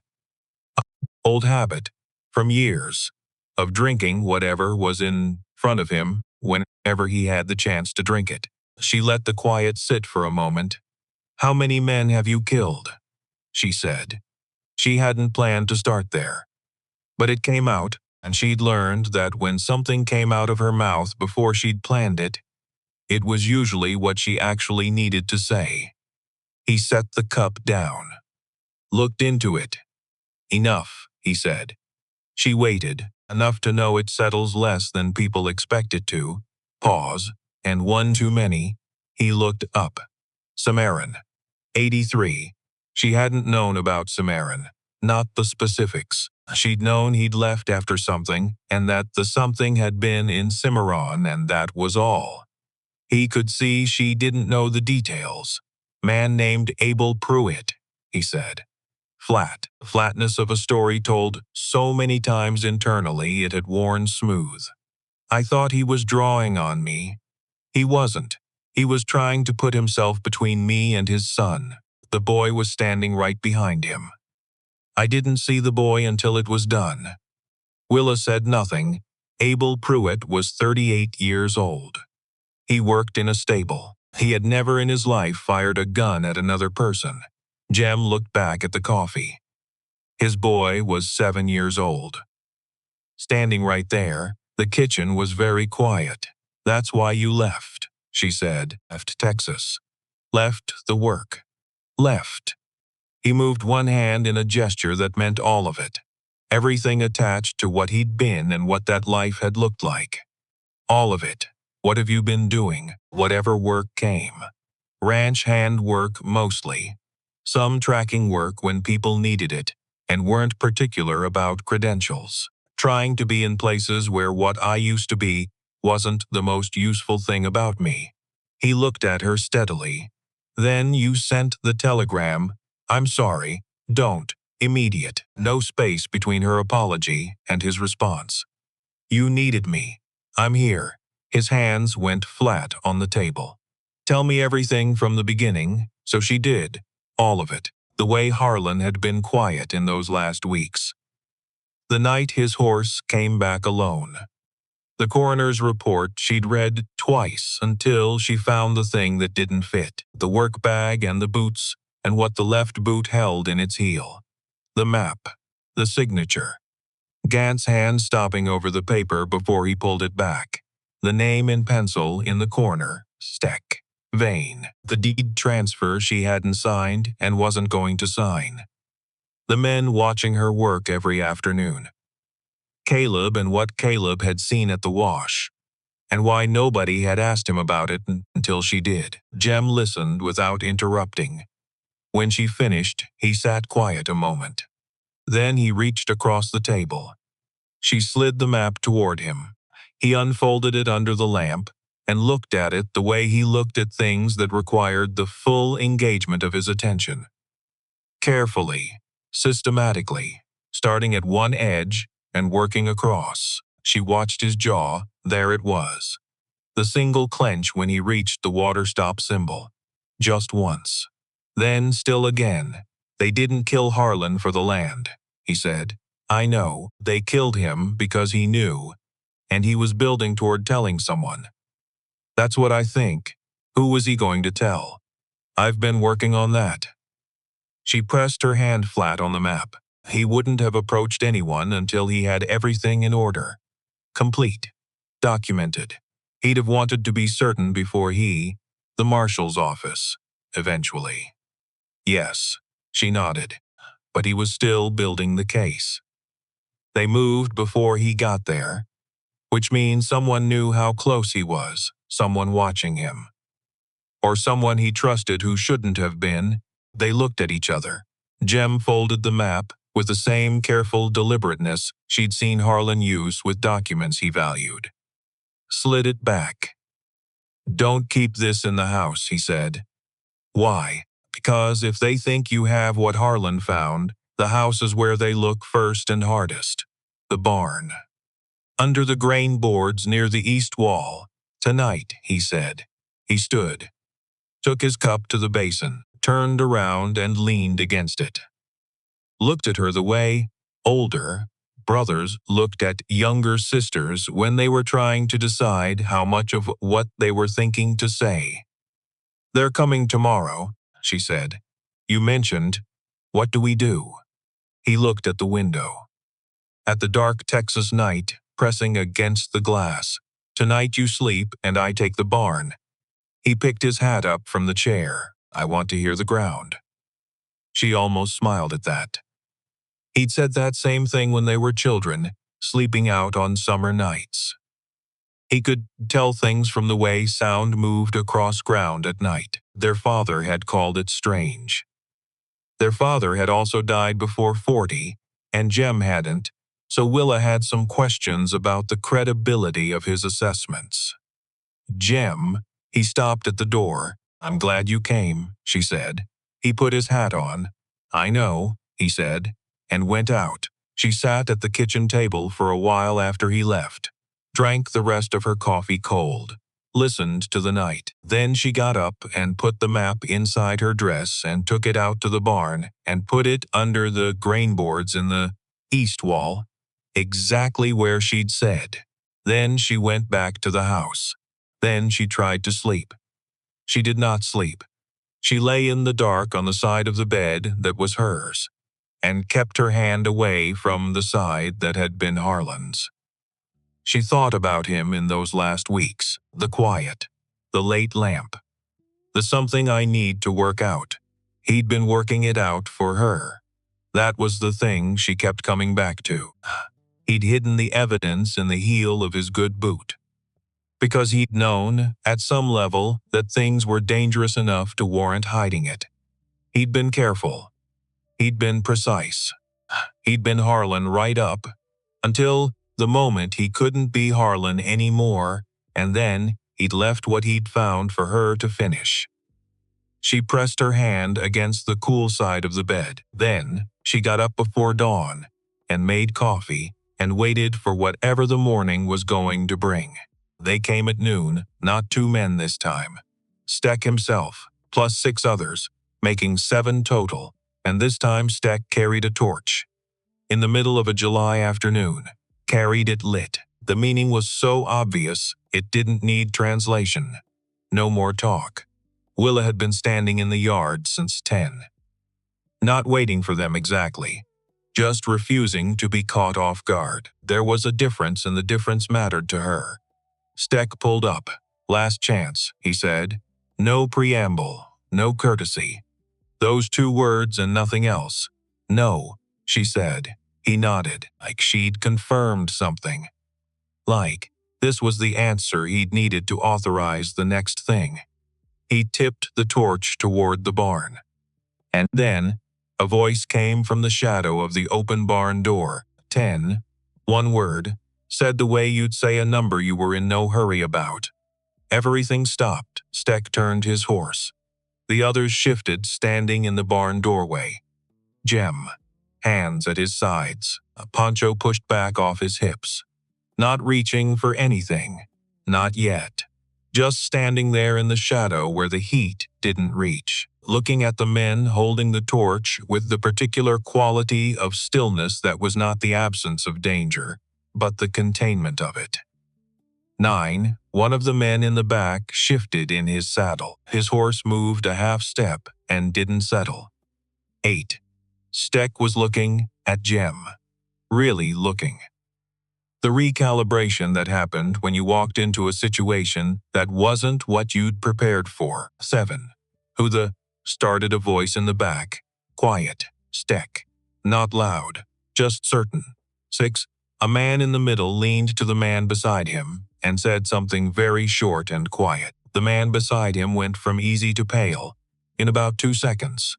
Old habit, from years, of drinking whatever was in front of him whenever he had the chance to drink it. She let the quiet sit for a moment. "How many men have you killed?" she said. She hadn't planned to start there. But it came out, and she'd learned that when something came out of her mouth before she'd planned it, it was usually what she actually needed to say. He set the cup down. Looked into it. "Enough," he said. She waited, enough to know it settles less than people expect it to. Pause, and one too many. He looked up. Samarin. 83. She hadn't known about Samarin. Not the specifics. She'd known he'd left after something, and that the something had been in Cimarron, and that was all. He could see she didn't know the details. "Man named Abel Pruitt," he said. Flat. Flatness of a story told so many times internally it had worn smooth. "I thought he was drawing on me. He wasn't. He was trying to put himself between me and his son. The boy was standing right behind him. I didn't see the boy until it was done. Willa said nothing. Abel Pruitt was 38 years old. He worked in a stable. He had never in his life fired a gun at another person. Jem looked back at the coffee. His boy was 7 years old. Standing right there, the kitchen was very quiet. "That's why you left," she said. "Left Texas. Left the work. Left." He moved one hand in a gesture that meant all of it. Everything attached to what he'd been and what that life had looked like. All of it. What have you been doing? Whatever work came. Ranch hand work mostly. Some tracking work when people needed it and weren't particular about credentials. Trying to be in places where what I used to be wasn't the most useful thing about me. He looked at her steadily. "Then you sent the telegram. I'm sorry. Don't. Immediate." No space between her apology and his response. "You needed me. I'm here." His hands went flat on the table. "Tell me everything from the beginning." So she did. All of it. The way Harlan had been quiet in those last weeks. The night his horse came back alone. The coroner's report she'd read twice until she found the thing that didn't fit. The work bag and the boots and what the left boot held in its heel. The map. The signature. Gant's hand stopping over the paper before he pulled it back. The name in pencil in the corner. Steck. Vane. The deed transfer she hadn't signed and wasn't going to sign. The men watching her work every afternoon. Caleb and what Caleb had seen at the wash. And why nobody had asked him about it until she did. Jem listened without interrupting. When she finished, he sat quiet a moment. Then he reached across the table. She slid the map toward him. He unfolded it under the lamp and looked at it the way he looked at things that required the full engagement of his attention. Carefully, systematically, starting at one edge and working across. She watched his jaw. There it was. The single clench when he reached the water stop symbol. Just once. Then still again. "They didn't kill Harlan for the land," he said. "I know. They killed him because he knew, and he was building toward telling someone. That's what I think. Who was he going to tell? I've been working on that." She pressed her hand flat on the map. He wouldn't have approached anyone until he had everything in order. Complete. Documented. He'd have wanted to be certain before the marshal's office, eventually. Yes, she nodded, but he was still building the case. They moved before he got there, which means someone knew how close he was, someone watching him. Or someone he trusted who shouldn't have been. They looked at each other. Jem folded the map with the same careful deliberateness she'd seen Harlan use with documents he valued. Slid it back. "Don't keep this in the house," he said. "Why?" "Because if they think you have what Harlan found, the house is where they look first and hardest. The barn. Under the grain boards near the east wall. Tonight," he said. He stood. Took his cup to the basin, turned around and leaned against it. Looked at her the way older brothers looked at younger sisters when they were trying to decide how much of what they were thinking to say. "They're coming tomorrow," she said. "You mentioned, what do we do?" He looked at the window. At the dark Texas night, pressing against the glass. "Tonight you sleep and I take the barn." He picked his hat up from the chair. "I want to hear the ground." She almost smiled at that. He'd said that same thing when they were children, sleeping out on summer nights. He could tell things from the way sound moved across ground at night. Their father had called it strange. Their father had also died before 40, and Jem hadn't, so Willa had some questions about the credibility of his assessments. "Jem," he stopped at the door. "I'm glad you came," she said. He put his hat on. "I know," he said, and went out. She sat at the kitchen table for a while after he left, drank the rest of her coffee cold. listened to the night. Then she got up and put the map inside her dress and took it out to the barn and put it under the grain boards in the east wall, exactly where she'd said. Then she went back to the house. Then she tried to sleep. She did not sleep. She lay in the dark on the side of the bed that was hers, and kept her hand away from the side that had been Harlan's. She thought about him in those last weeks, the quiet, the late lamp, the something I need to work out. He'd been working it out for her. That was the thing she kept coming back to. He'd hidden the evidence in the heel of his good boot, because he'd known, at some level, that things were dangerous enough to warrant hiding it. He'd been careful. He'd been precise. He'd been Harlan right up, until the moment he couldn't be Harlan anymore, and then he'd left what he'd found for her to finish. She pressed her hand against the cool side of the bed. Then she got up before dawn and made coffee and waited for whatever the morning was going to bring. They came at noon, not 2 men this time. Steck himself, plus 6 others, making 7 total, and this time Steck carried a torch. In the middle of a July afternoon, carried it lit. The meaning was so obvious, it didn't need translation. No more talk. Willa had been standing in the yard since 10. Not waiting for them exactly. Just refusing to be caught off guard. There was a difference, and the difference mattered to her. Steck pulled up. "Last chance," he said. No preamble, no courtesy. Those 2 words and nothing else. "No," she said. He nodded, like she'd confirmed something. Like this was the answer he'd needed to authorize the next thing. He tipped the torch toward the barn. And then a voice came from the shadow of the open barn door. 10. 1 word, said the way you'd say a number you were in no hurry about. Everything stopped. Steck turned his horse. The others shifted, standing in the barn doorway. Jem, hands at his sides, a poncho pushed back off his hips. Not reaching for anything. Not yet. Just standing there in the shadow where the heat didn't reach, looking at the men holding the torch with the particular quality of stillness that was not the absence of danger, but the containment of it. 9. One of the men in the back shifted in his saddle. His horse moved a half step and didn't settle. 8. Steck was looking at Jem. Really looking. The recalibration that happened when you walked into a situation that wasn't what you'd prepared for. 7. Who the started a voice in the back. Quiet. Steck. Not loud. Just certain. 6. A man in the middle leaned to the man beside him and said something very short and quiet. The man beside him went from easy to pale in about 2 seconds.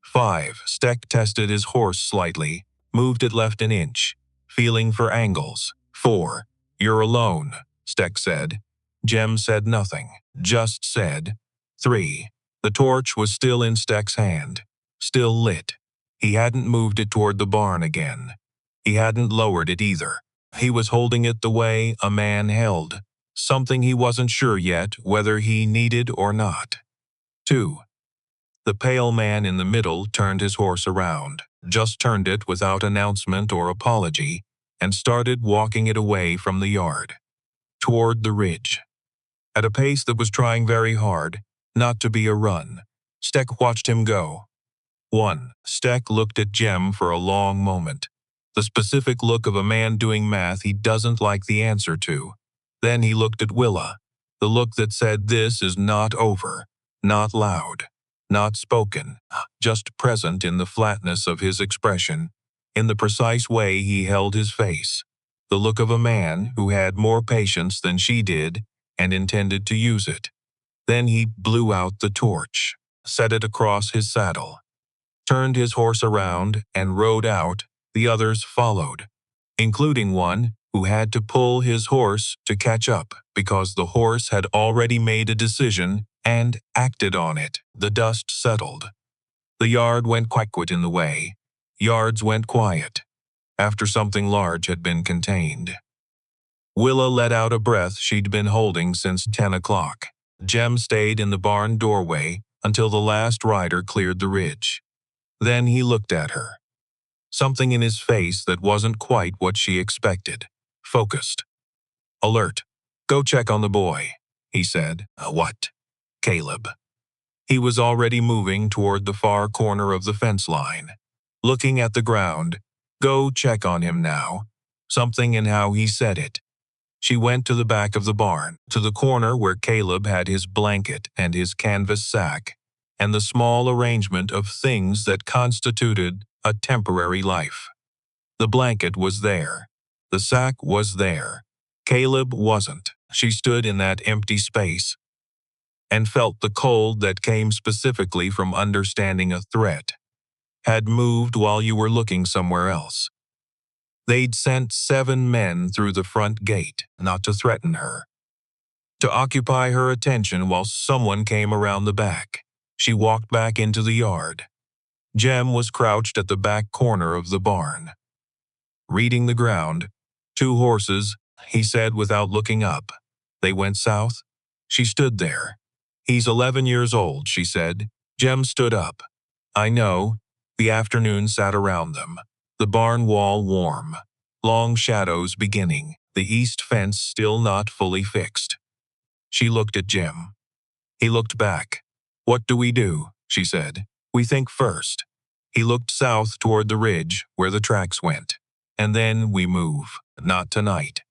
5. Steck tested his horse slightly, moved it left an inch, feeling for angles. 4. You're alone, Steck said. Jem said nothing, just said. 3. The torch was still in Steck's hand, still lit. He hadn't moved it toward the barn again. He hadn't lowered it either. He was holding it the way a man held, something he wasn't sure yet whether he needed or not. 2. The pale man in the middle turned his horse around, just turned it without announcement or apology, and started walking it away from the yard, toward the ridge, at a pace that was trying very hard not to be a run. Steck watched him go. 1. Steck looked at Jem for a long moment, the specific look of a man doing math he doesn't like the answer to. Then he looked at Willa, the look that said this is not over, not loud, not spoken, just present in the flatness of his expression, in the precise way he held his face, the look of a man who had more patience than she did and intended to use it. Then he blew out the torch, set it across his saddle, turned his horse around and rode out. The others followed, including one who had to pull his horse to catch up because the horse had already made a decision and acted on it. The dust settled. The yard went quiet in the way. Yards went quiet after something large had been contained. Willa let out a breath she'd been holding since 10 o'clock. Jem stayed in the barn doorway until the last rider cleared the ridge. Then he looked at her. Something in his face that wasn't quite what she expected. Focused. Alert. Go check on the boy, he said. What? Caleb. He was already moving toward the far corner of the fence line. Looking at the ground. Go check on him now. Something in how he said it. She went to the back of the barn, to the corner where Caleb had his blanket and his canvas sack, and the small arrangement of things that constituted a temporary life. The blanket was there. The sack was there. Caleb wasn't. She stood in that empty space and felt the cold that came specifically from understanding a threat had moved while you were looking somewhere else. They'd sent 7 men through the front gate, not to threaten her, to occupy her attention while someone came around the back. She walked back into the yard. Jem was crouched at the back corner of the barn, reading the ground. 2 horses, he said without looking up. They went south. She stood there. He's 11 years old, she said. Jem stood up. I know. The afternoon sat around them. The barn wall warm. Long shadows beginning. The east fence still not fully fixed. She looked at Jem. He looked back. What do we do? She said. We think first. He looked south toward the ridge where the tracks went. And then we move. Not tonight.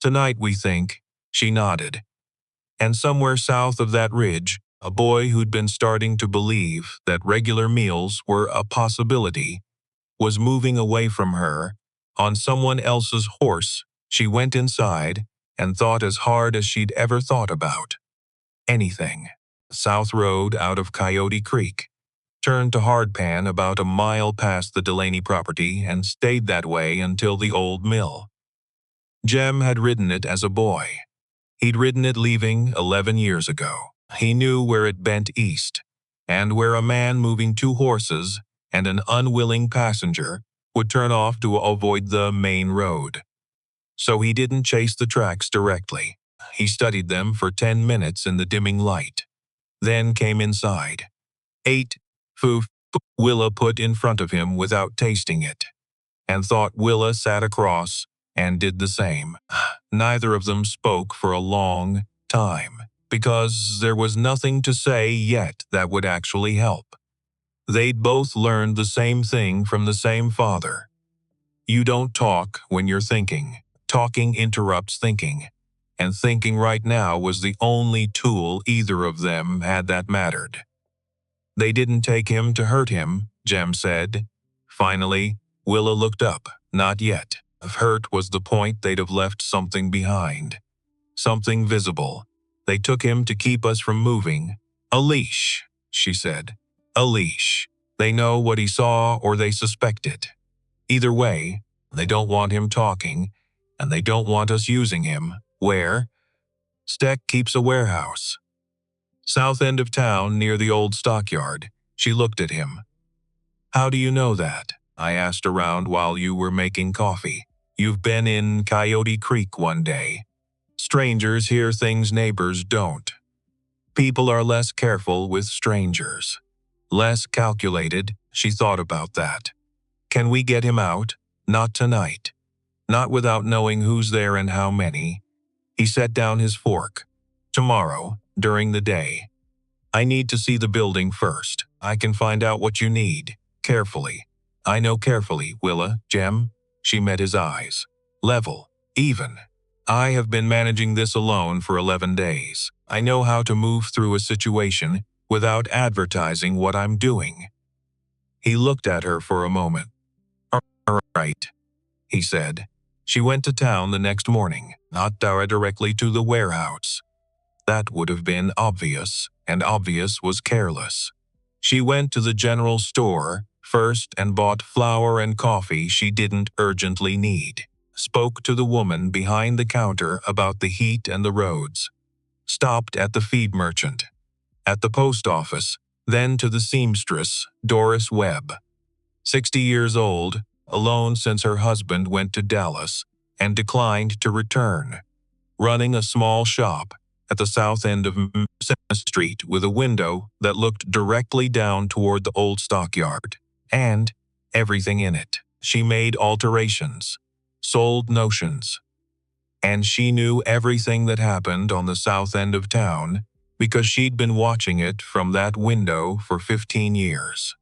Tonight we think. She nodded. And somewhere south of that ridge, a boy who'd been starting to believe that regular meals were a possibility was moving away from her on someone else's horse. She went inside and thought as hard as she'd ever thought about anything. South Road out of Coyote Creek. Turned to Hardpan about a mile past the Delaney property and stayed that way until the old mill. Jem had ridden it as a boy. He'd ridden it leaving 11 years ago. He knew where it bent east, and where a man moving 2 horses and an unwilling passenger would turn off to avoid the main road. So he didn't chase the tracks directly. He studied them for 10 minutes in the dimming light, then came inside. 8 foof Willa put in front of him without tasting it, and thought Willa sat across and did the same. Neither of them spoke for a long time, because there was nothing to say yet that would actually help. They'd both learned the same thing from the same father. You don't talk when you're thinking. Talking interrupts thinking. And thinking right now was the only tool either of them had that mattered. They didn't take him to hurt him, Jem said. Finally, Willa looked up. Not yet. If hurt was the point, they'd have left something behind. Something visible. They took him to keep us from moving. A leash, she said. A leash. They know what he saw or they suspect it. Either way, they don't want him talking, and they don't want us using him. Where? Steck keeps a warehouse. South end of town near the old stockyard. She looked at him. How do you know that? I asked around while you were making coffee. You've been in Coyote Creek one day. Strangers hear things neighbors don't. People are less careful with strangers. Less calculated. She thought about that. Can we get him out? Not tonight. Not without knowing who's there and how many. He set down his fork. Tomorrow, during the day. I need to see the building first. I can find out what you need. Carefully. I know carefully, Willa. Jem? She met his eyes. Level. Even. I have been managing this alone for 11 days. I know how to move through a situation without advertising what I'm doing. He looked at her for a moment. All right, he said. She went to town the next morning, not directly to the warehouse. That would have been obvious, and obvious was careless. She went to the general store first and bought flour and coffee she didn't urgently need. Spoke to the woman behind the counter about the heat and the roads. Stopped at the feed merchant. At the post office, then to the seamstress, Doris Webb. 60 years old, alone since her husband went to Dallas, and declined to return, running a small shop at the south end of Street with a window that looked directly down toward the old stockyard and everything in it. She made alterations, sold notions, and she knew everything that happened on the south end of town because she'd been watching it from that window for 15 years.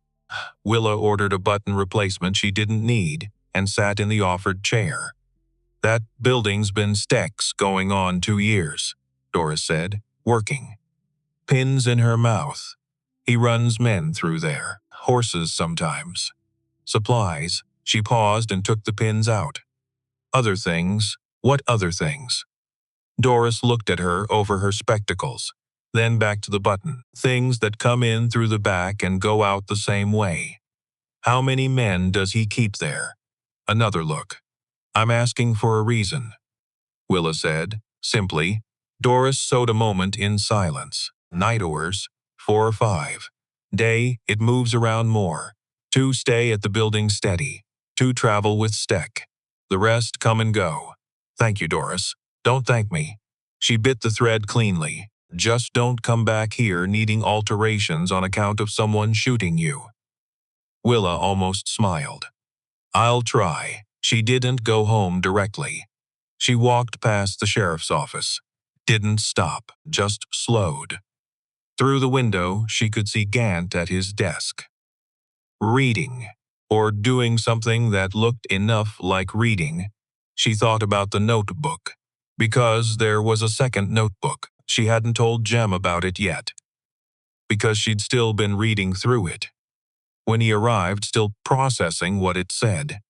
Willa ordered a button replacement she didn't need and sat in the offered chair. "That building's been stecks going on 2 years," Doris said, working. Pins in her mouth. "He runs men through there, horses sometimes. Supplies." She paused and took the pins out. "Other things." "What other things?" Doris looked at her over her spectacles, then back to the button. "Things that come in through the back and go out the same way. How many men does he keep there?" Another look. "I'm asking for a reason," Willa said, simply. Doris sewed a moment in silence. "Night oars, 4 or 5. Day, it moves around more. 2 stay at the building steady. 2 travel with Steck. The rest come and go." "Thank you, Doris. Don't thank me." She bit the thread cleanly. "Just don't come back here needing alterations on account of someone shooting you." Willa almost smiled. "I'll try." She didn't go home directly. She walked past the sheriff's office. Didn't stop, just slowed. Through the window, she could see Gant at his desk. Reading, or doing something that looked enough like reading. She thought about the notebook, because there was a second notebook. She hadn't told Jem about it yet, because she'd still been reading through it. When he arrived, still processing what it said.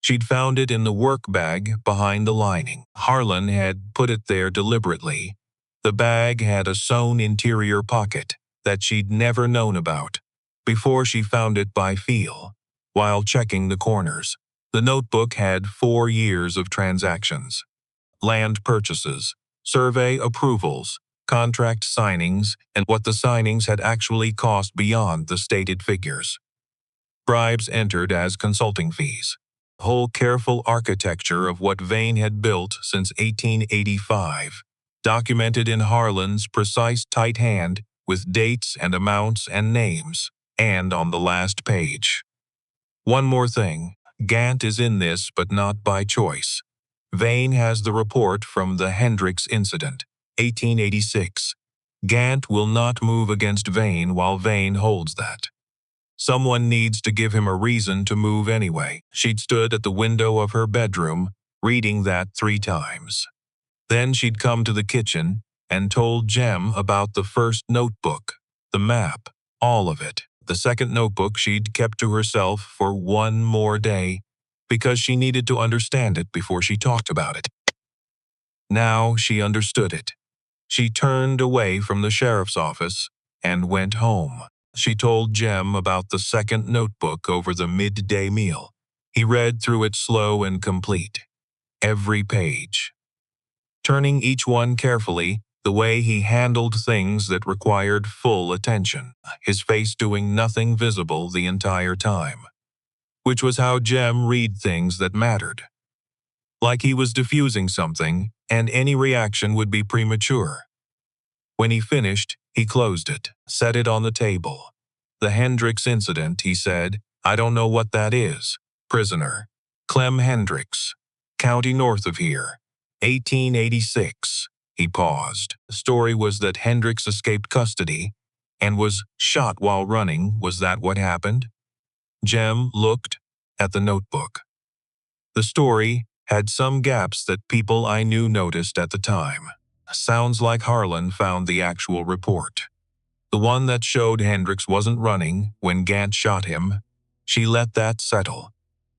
She'd found it in the work bag behind the lining. Harlan had put it there deliberately. The bag had a sewn interior pocket that she'd never known about before she found it by feel, while checking the corners. The notebook had 4 years of transactions. Land purchases, survey approvals, contract signings, and what the signings had actually cost beyond the stated figures. Bribes entered as consulting fees. The whole careful architecture of what Vane had built since 1885, documented in Harlan's precise tight hand with dates and amounts and names, and on the last page. One more thing, Gant is in this but not by choice. Vane has the report from the Hendricks incident, 1886. Gant will not move against Vane while Vane holds that. Someone needs to give him a reason to move anyway. She'd stood at the window of her bedroom, reading that 3 times. Then she'd come to the kitchen and told Jem about the first notebook, the map, all of it. The second notebook she'd kept to herself for 1 more day, because she needed to understand it before she talked about it. Now she understood it. She turned away from the sheriff's office and went home. She told Jem about the second notebook over the midday meal. He read through it slow and complete. Every page. Turning each one carefully, the way he handled things that required full attention, his face doing nothing visible the entire time. Which was how Jem read things that mattered. Like he was diffusing something, and any reaction would be premature. When he finished, he closed it, set it on the table. "The Hendricks incident," he said. "I don't know what that is. Prisoner. Clem Hendricks. County north of here. 1886. He paused. The story was that Hendricks escaped custody and was shot while running. Was that what happened?" Jem looked at the notebook. The story had some gaps that people I knew noticed at the time. Sounds like Harlan found the actual report. The one that showed Hendricks wasn't running when Gant shot him. She let that settle.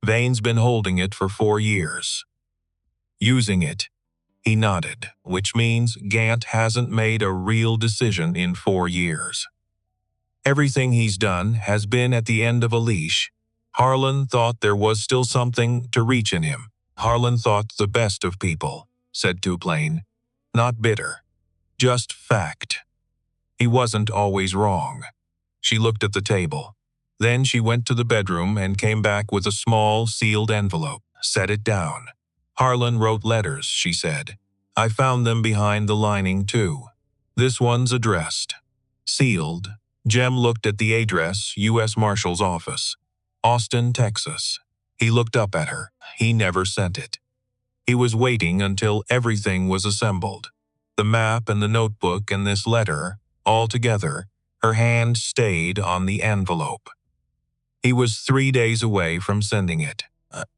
Vane's been holding it for 4 years. Using it. He nodded, which means Gant hasn't made a real decision in 4 years. Everything he's done has been at the end of a leash. Harlan thought there was still something to reach in him. Harlan thought the best of people, said Duplain. Not bitter. Just fact. He wasn't always wrong. She looked at the table. Then she went to the bedroom and came back with a small, sealed envelope. Set it down. Harlan wrote letters, she said. I found them behind the lining, too. This one's addressed. Sealed. Jem looked at the address, U.S. Marshal's office. Austin, Texas. He looked up at her. He never sent it. He was waiting until everything was assembled. The map and the notebook and this letter, all together, her hand stayed on the envelope. He was 3 days away from sending it,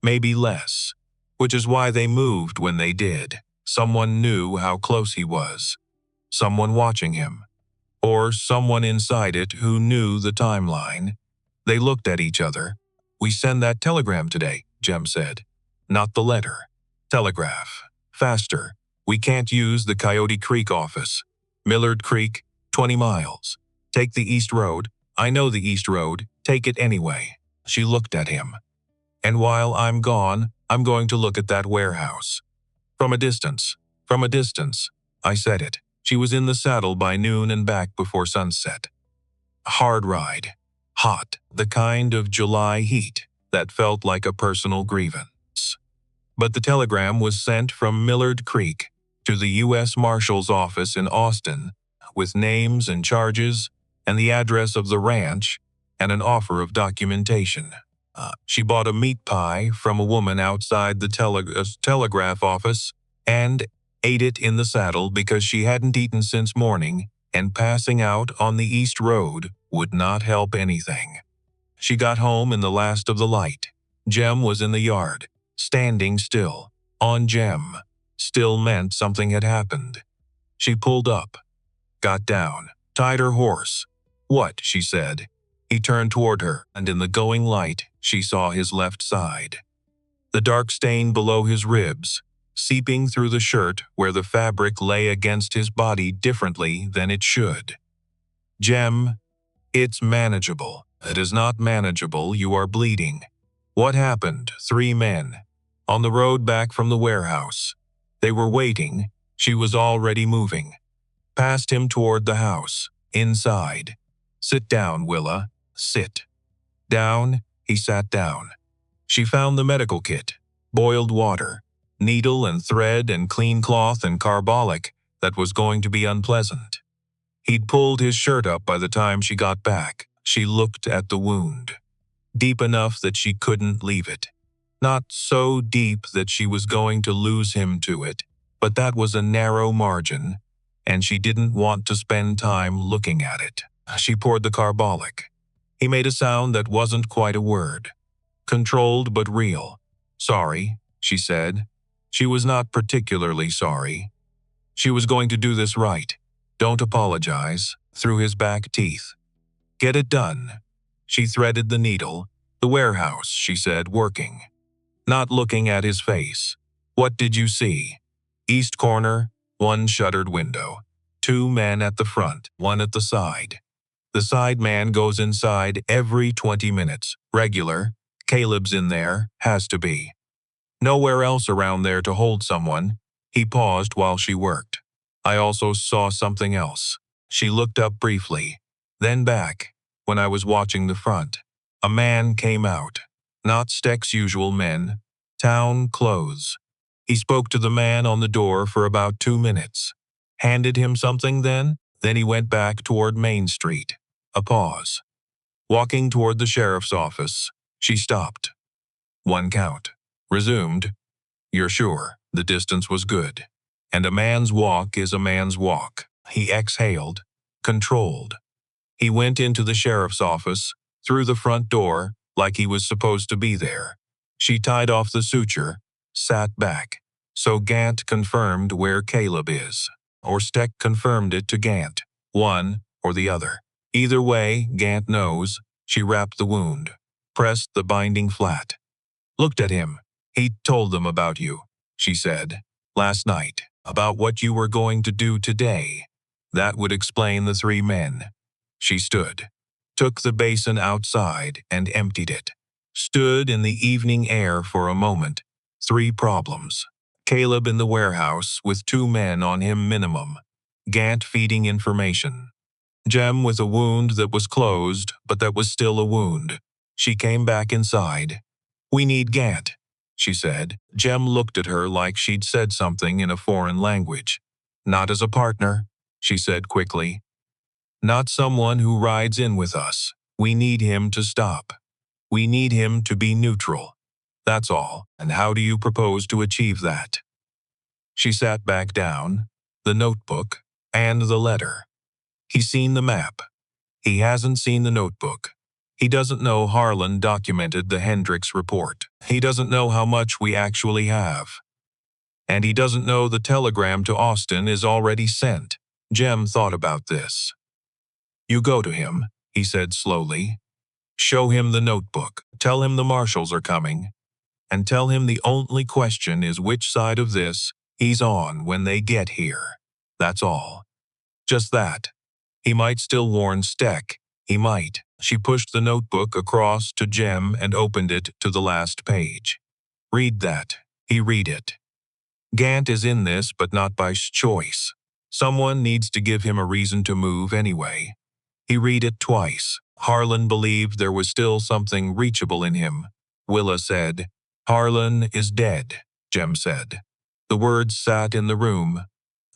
maybe less, which is why they moved when they did. Someone knew how close he was. Someone watching him. Or someone inside it who knew the timeline. They looked at each other. We send that telegram today, Jem said. Not the letter. Telegraph. Faster. We can't use the Coyote Creek office. Millard Creek, 20 miles. Take the East Road. I know the East Road. Take it anyway. She looked at him. And while I'm gone, I'm going to look at that warehouse. From a distance. From a distance. I said it. She was in the saddle by noon and back before sunset. A hard ride. Hot. The kind of July heat that felt like a personal grievance. But the telegram was sent from Millard Creek to the U.S. Marshal's office in Austin with names and charges and the address of the ranch and an offer of documentation. She bought a meat pie from a woman outside the telegraph office and ate it in the saddle because she hadn't eaten since morning, and passing out on the East Road would not help anything. She got home in the last of the light. Jem was in the yard, standing still. On Jem. Still meant something had happened. She pulled up, got down, tied her horse. What? She said. He turned toward her, and in the going light, she saw his left side. The dark stain below his ribs, seeping through the shirt where the fabric lay against his body differently than it should. Jem, it's manageable. It is not manageable. You are bleeding. What happened? 3 men. On the road back from the warehouse. They were waiting. She was already moving. Past him toward the house. Inside. Sit down, Willa. Sit. Down. He sat down. She found the medical kit. Boiled water. Needle and thread and clean cloth and carbolic that was going to be unpleasant. He'd pulled his shirt up by the time she got back. She looked at the wound. Deep enough that she couldn't leave it. Not so deep that she was going to lose him to it, but that was a narrow margin, and she didn't want to spend time looking at it. She poured the carbolic. He made a sound that wasn't quite a word. Controlled but real. Sorry, she said. She was not particularly sorry. She was going to do this right. Don't apologize. Through his back teeth. Get it done. She threaded the needle. The warehouse, she said, working. Not looking at his face. What did you see? East corner, 1 shuttered window. 2 men at the front, 1 at the side. The side man goes inside every 20 minutes. Regular. Caleb's in there. Has to be. Nowhere else around there to hold someone. He paused while she worked. I also saw something else. She looked up briefly. Then back. When I was watching the front. A man came out. Not Steck's usual men. Town clothes. He spoke to the man on the door for about 2 minutes. Handed him something then he went back toward Main Street. A pause. Walking toward the sheriff's office, she stopped. 1 count. Resumed. You're sure the distance was good. And a man's walk is a man's walk. He exhaled. Controlled. He went into the sheriff's office, through the front door, like he was supposed to be there. She tied off the suture, sat back. So Gant confirmed where Caleb is. Or Steck confirmed it to Gant. One or the other. Either way, Gant knows. She wrapped the wound. Pressed the binding flat. Looked at him. He told them about you, she said. Last night. About what you were going to do today. That would explain the 3 men. She stood. Took the basin outside and emptied it. Stood in the evening air for a moment. 3 problems. Caleb in the warehouse with 2 men on him minimum. Gant feeding information. Jem with a wound that was closed, but that was still a wound. She came back inside. We need Gant. she said. Jem looked at her like she'd said something in a foreign language. Not as a partner, she said quickly. Not someone who rides in with us. We need him to stop. We need him to be neutral. That's all. And how do you propose to achieve that? She sat back down, the notebook, and the letter. He's seen the map. He hasn't seen the notebook. He doesn't know Harlan documented the Hendricks report. He doesn't know how much we actually have. And he doesn't know the telegram to Austin is already sent. Jem thought about this. You go to him, he said slowly. Show him the notebook. Tell him the marshals are coming. And tell him the only question is which side of this he's on when they get here. That's all. Just that. He might still warn Steck. He might. She pushed the notebook across to Jem and opened it to the last page. Read that. He read it. Gant is in this, but not by choice. Someone needs to give him a reason to move anyway. He read it twice. Harlan believed there was still something reachable in him. Willa said, Harlan is dead, Jem said. The words sat in the room.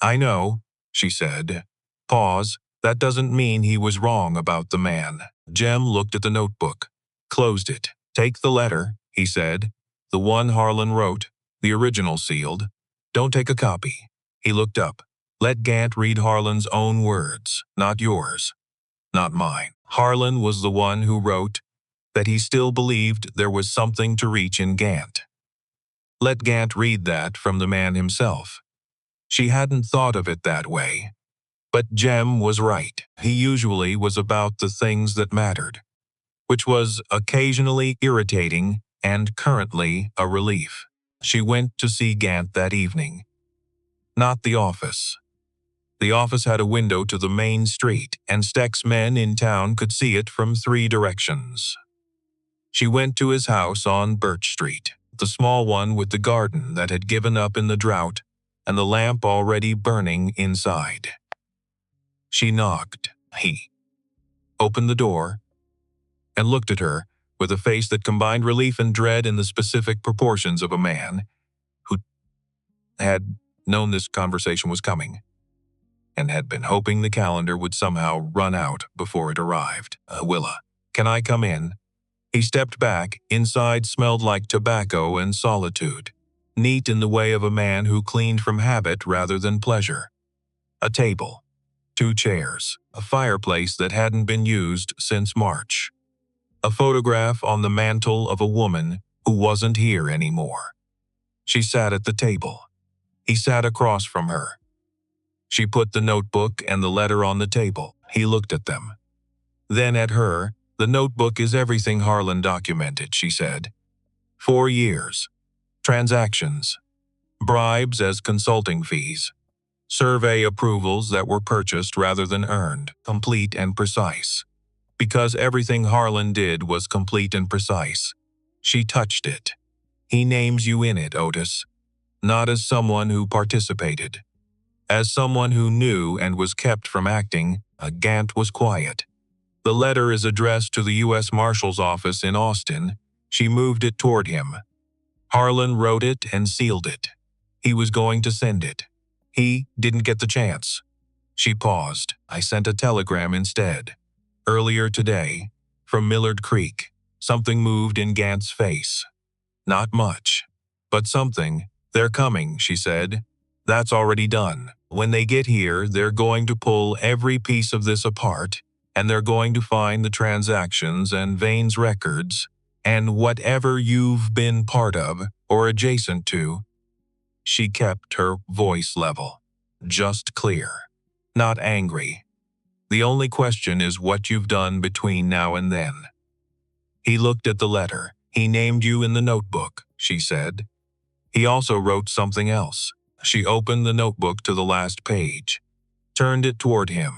I know, she said. Pause. That doesn't mean he was wrong about the man. Jem looked at the notebook, closed it. Take the letter, he said. The one Harlan wrote, the original sealed. Don't take a copy. He looked up. Let Gant read Harlan's own words, not yours, not mine. Harlan was the one who wrote that he still believed there was something to reach in Gant. Let Gant read that from the man himself. She hadn't thought of it that way. But Jem was right. He usually was about the things that mattered, which was occasionally irritating and currently a relief. She went to see Gant that evening. Not the office. The office had a window to the main street, and Steck's men in town could see it from 3 directions. She went to his house on Birch Street, the small one with the garden that had given up in the drought and the lamp already burning inside. She knocked. He opened the door and looked at her with a face that combined relief and dread in the specific proportions of a man who had known this conversation was coming and had been hoping the calendar would somehow run out before it arrived. Willa, can I come in? He stepped back. Inside smelled like tobacco and solitude, neat in the way of a man who cleaned from habit rather than pleasure. A table. 2 chairs, a fireplace that hadn't been used since March. A photograph on the mantle of a woman who wasn't here anymore. She sat at the table. He sat across from her. She put the notebook and the letter on the table. He looked at them. Then at her. The notebook is everything Harlan documented, she said. 4 years. Transactions. Bribes as consulting fees. Survey approvals that were purchased rather than earned, complete and precise. Because everything Harlan did was complete and precise. She touched it. He names you in it, Otis. Not as someone who participated. As someone who knew and was kept from acting. Gant was quiet. The letter is addressed to the U.S. Marshal's office in Austin. She moved it toward him. Harlan wrote it and sealed it. He was going to send it. He didn't get the chance. She paused. I sent a telegram instead. Earlier today, from Millard Creek. Something moved in Gant's face. Not much, but something. They're coming, she said. That's already done. When they get here, they're going to pull every piece of this apart, and they're going to find the transactions and Vane's records, and whatever you've been part of or adjacent to. She kept her voice level, just clear, not angry. The only question is what you've done between now and then. He looked at the letter. He named you in the notebook, she said. He also wrote something else. She opened the notebook to the last page, turned it toward him,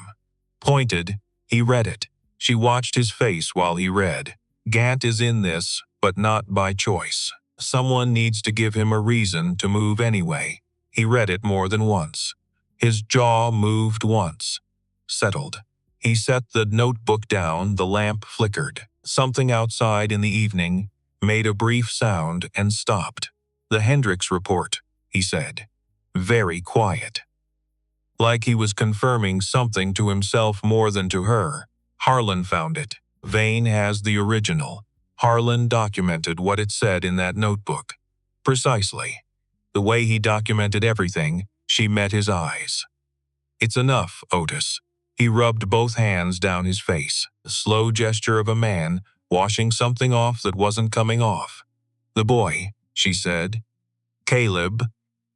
pointed. He read it. She watched his face while he read. Gant is in this, but not by choice. Someone needs to give him a reason to move anyway. He read it more than once. His jaw moved once. Settled. He set the notebook down. The lamp flickered. Something outside in the evening made a brief sound and stopped. "The Hendricks report," he said. Very quiet. Like he was confirming something to himself more than to her. "Harlan found it. Vane has the original. Harlan documented what it said in that notebook. Precisely. The way he documented everything, she met his eyes. It's enough, Otis." He rubbed both hands down his face, the slow gesture of a man washing something off that wasn't coming off. "The boy," she said. "Caleb.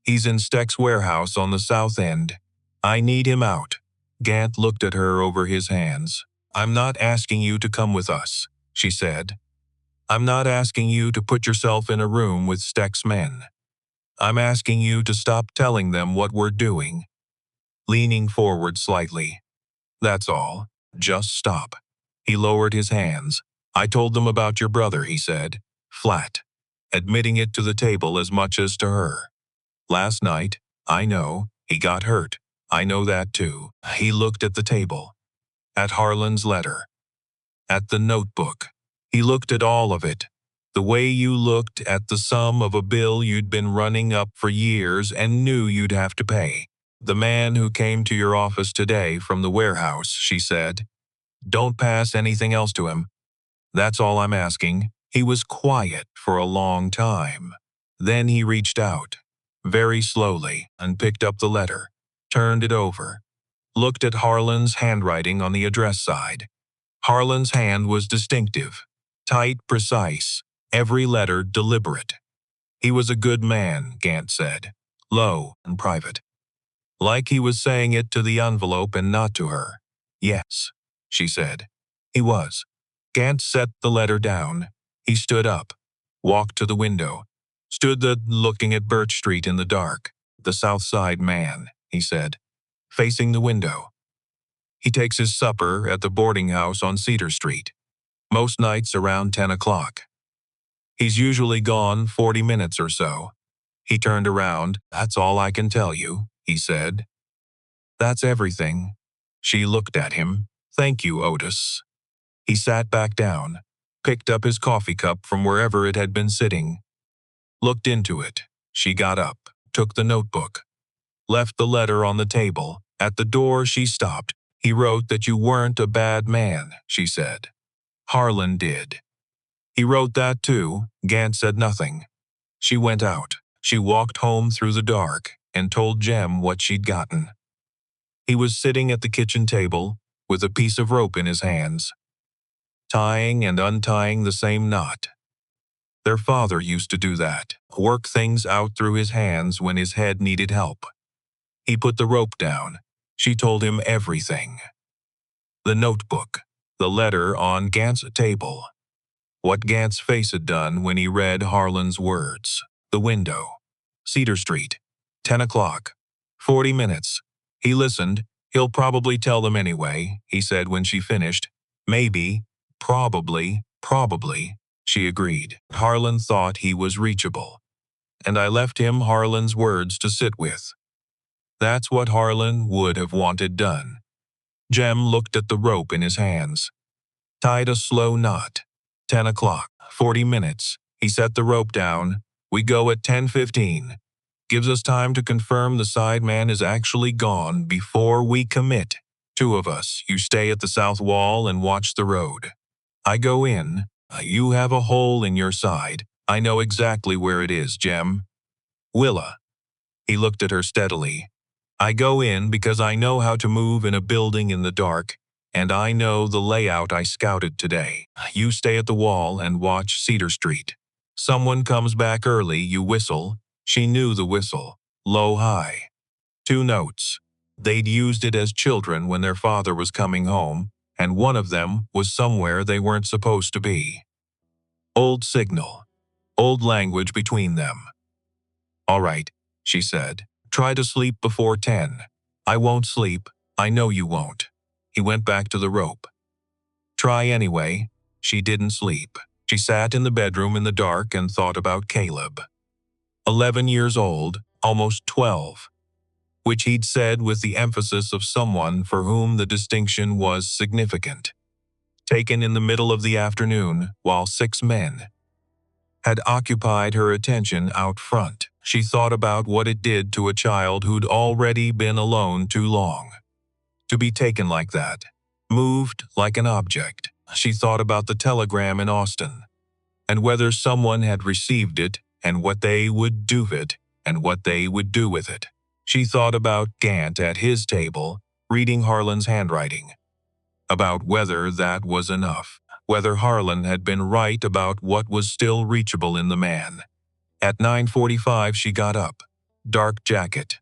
He's in Steck's warehouse on the south end. I need him out." Gant looked at her over his hands. "I'm not asking you to come with us," she said. "I'm not asking you to put yourself in a room with Steck's men. I'm asking you to stop telling them what we're doing." Leaning forward slightly. "That's all. Just stop." He lowered his hands. "I told them about your brother," he said, flat, admitting it to the table as much as to her. "Last night, I know, he got hurt. I know that too." He looked at the table. At Harlan's letter. At the notebook. He looked at all of it. The way you looked at the sum of a bill you'd been running up for years and knew you'd have to pay. "The man who came to your office today from the warehouse," she said. "Don't pass anything else to him. That's all I'm asking." He was quiet for a long time. Then he reached out, very slowly, and picked up the letter, turned it over, looked at Harlan's handwriting on the address side. Harlan's hand was distinctive, tight, precise, every letter deliberate. He was a good man, Gant said, low and private. Like he was saying it to the envelope and not to her. "Yes," she said. "He was." Gant set the letter down. He stood up, walked to the window, stood looking at Birch Street in the dark. "The South Side man," he said, facing the window. "He takes his supper at the boarding house on Cedar Street, most nights around 10 o'clock. He's usually gone 40 minutes or so." He turned around. "That's all I can tell you," he said. "That's everything." She looked at him. "Thank you, Otis." He sat back down, picked up his coffee cup from wherever it had been sitting, looked into it. She got up, took the notebook, left the letter on the table. At the door she stopped. "He wrote that you weren't a bad man," she said. "Harlan did." "He wrote that too." Gant said nothing. She went out. She walked home through the dark and told Jem what she'd gotten. He was sitting at the kitchen table with a piece of rope in his hands, tying and untying the same knot. Their father used to do that, work things out through his hands when his head needed help. He put the rope down. She told him everything. The notebook, the letter on Gant's table, what Gant's face had done when he read Harlan's words, the window, Cedar Street, 10 o'clock, 40 minutes. He listened. "He'll probably tell them anyway," he said when she finished. "Maybe, probably, she agreed. Harlan thought he was reachable. And I left him Harlan's words to sit with. That's what Harlan would have wanted done." Jem looked at the rope in his hands. Tied a slow knot. 10 o'clock, 40 minutes. He set the rope down. "We go at 10:15. Gives us time to confirm the side man is actually gone before we commit. 2 of us, you stay at the south wall and watch the road. I go in. You have a hole in your side. I know exactly where it is, Jem. Willa." He looked at her steadily. "I go in because I know how to move in a building in the dark, and I know the layout I scouted today. You stay at the wall and watch Cedar Street. Someone comes back early, you whistle." She knew the whistle. Low, high. 2 notes. They'd used it as children when their father was coming home, and one of them was somewhere they weren't supposed to be. Old signal. Old language between them. "All right," she said. "Try to sleep before 10. I won't sleep. I know you won't." He went back to the rope. "Try anyway." She didn't sleep. She sat in the bedroom in the dark and thought about Caleb. 11 years old, almost 12. Which he'd said with the emphasis of someone for whom the distinction was significant. Taken in the middle of the afternoon, while 6 men, had occupied her attention out front. She thought about what it did to a child who'd already been alone too long. To be taken like that, moved like an object. She thought about the telegram in Austin, and whether someone had received it, and what they would do with it, and what they would do with it. She thought about Gant at his table, reading Harlan's handwriting. About whether that was enough, whether Harlan had been right about what was still reachable in the man. At 9:45 she got up. Dark jacket,